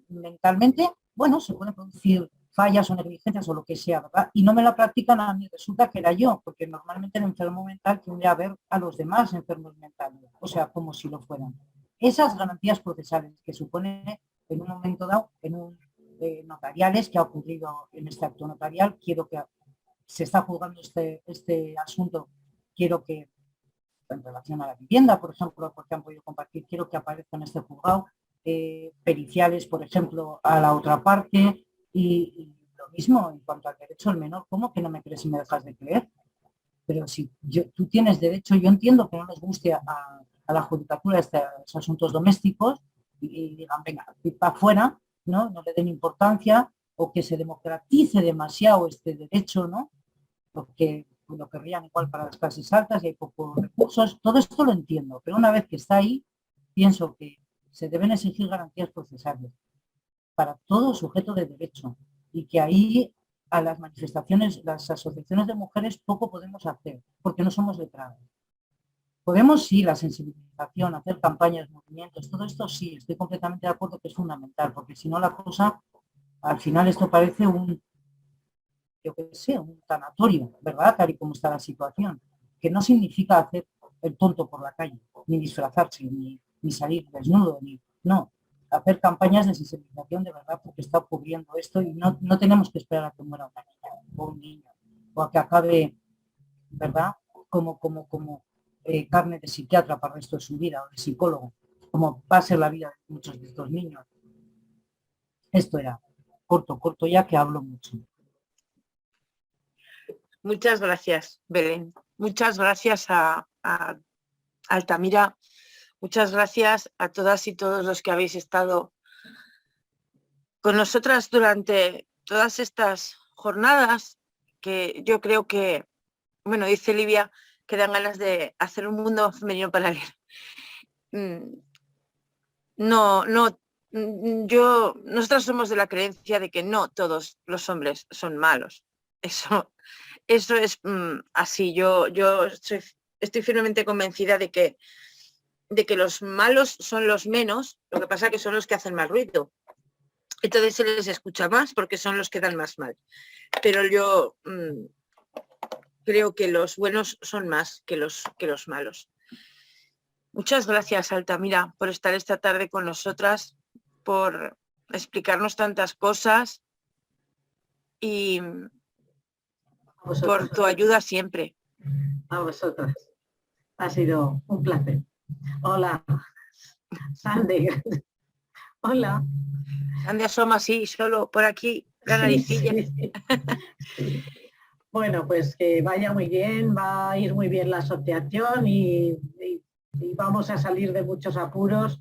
mentalmente, bueno, se pueden producir fallas o negligencias o lo que sea, ¿verdad? Y no me la practican a mí, resulta que era yo, porque normalmente el enfermo mental tiende a ver a los demás enfermos mentales, o sea, como si lo fueran. Esas garantías procesales que supone en un momento dado, notariales, que ha ocurrido en este acto notarial, quiero que se está juzgando este asunto, quiero que en relación a la vivienda, por ejemplo, porque han podido compartir, quiero que aparezca en este juzgado, periciales, por ejemplo, a la otra parte, y lo mismo en cuanto al derecho al menor. ¿Cómo que no me crees y me dejas de creer? Pero si tú tienes derecho, yo entiendo que no les guste a la judicatura estos asuntos domésticos y digan, venga, para afuera, ¿no? No le den importancia, o que se democratice demasiado este derecho, ¿no? Porque lo querrían igual para las clases altas y hay pocos recursos. Todo esto lo entiendo, pero una vez que está ahí, pienso que se deben exigir garantías procesales para todo sujeto de derecho y que ahí a las manifestaciones, las asociaciones de mujeres poco podemos hacer porque no somos letrados. Podemos sí, la sensibilización, hacer campañas, movimientos, todo esto sí, estoy completamente de acuerdo que es fundamental, porque si no la cosa, al final esto parece un, yo qué sé, un tanatorio, ¿verdad? Tal y como está la situación, que no significa hacer el tonto por la calle, ni disfrazarse, ni salir desnudo, no, hacer campañas de sensibilización de verdad porque está ocurriendo esto y no tenemos que esperar a que muera una niña o un niño, o a que acabe, ¿verdad? Como carne de psiquiatra para el resto de su vida o de psicólogo, como va a ser la vida de muchos de estos niños. Esto era corto ya que hablo mucho. Muchas gracias, Belén. Muchas gracias a Altamira. Muchas gracias a todas y todos los que habéis estado con nosotras durante todas estas jornadas, que yo creo que, bueno, dice Livia que dan ganas de hacer un mundo femenino paralelo. Nosotras somos de la creencia de que no todos los hombres son malos. Eso es así. Yo estoy firmemente convencida de que los malos son los menos, lo que pasa que son los que hacen más ruido. Entonces se les escucha más porque son los que dan más mal. Pero yo creo que los buenos son más que los malos. Muchas gracias, Altamira, por estar esta tarde con nosotras, por explicarnos tantas cosas y por tu ayuda siempre. A vosotras. Ha sido un placer. Hola, Sandy. Hola. Sandy asoma así, solo por aquí, la naricilla. Sí. Bueno, pues que vaya muy bien, va a ir muy bien la asociación y vamos a salir de muchos apuros,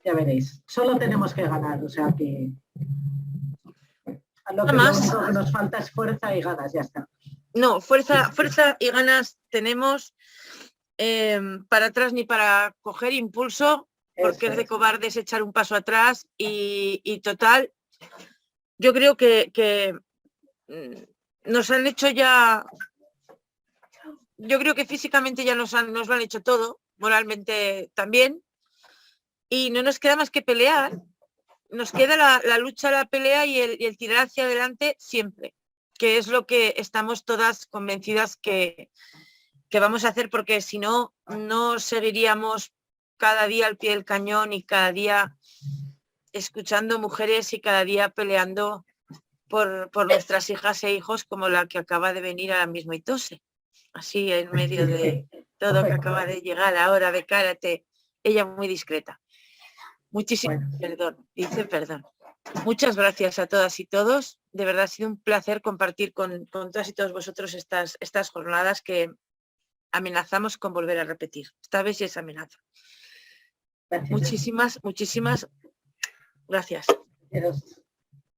ya veréis. Solo tenemos que ganar, o sea que lo único que nos falta es fuerza y ganas, ya está. No, fuerza y ganas tenemos, para atrás ni para coger impulso, porque es de cobardes echar un paso atrás y total, yo creo que nos han hecho ya, yo creo que físicamente ya nos lo han hecho todo, moralmente también, y no nos queda más que pelear, nos queda la lucha, la pelea y el tirar hacia adelante siempre, que es lo que estamos todas convencidas que vamos a hacer, porque si no, no seguiríamos cada día al pie del cañón y cada día escuchando mujeres y cada día peleando por nuestras hijas e hijos, como la que acaba de venir ahora mismo y tose, así en medio de todo, que acaba de llegar ahora de karate, ella muy discreta. Muchísimas perdón. Muchas gracias a todas y todos. De verdad ha sido un placer compartir con todas y todos vosotros estas jornadas que amenazamos con volver a repetir. Esta vez es amenaza. Gracias. Muchísimas gracias. Gracias.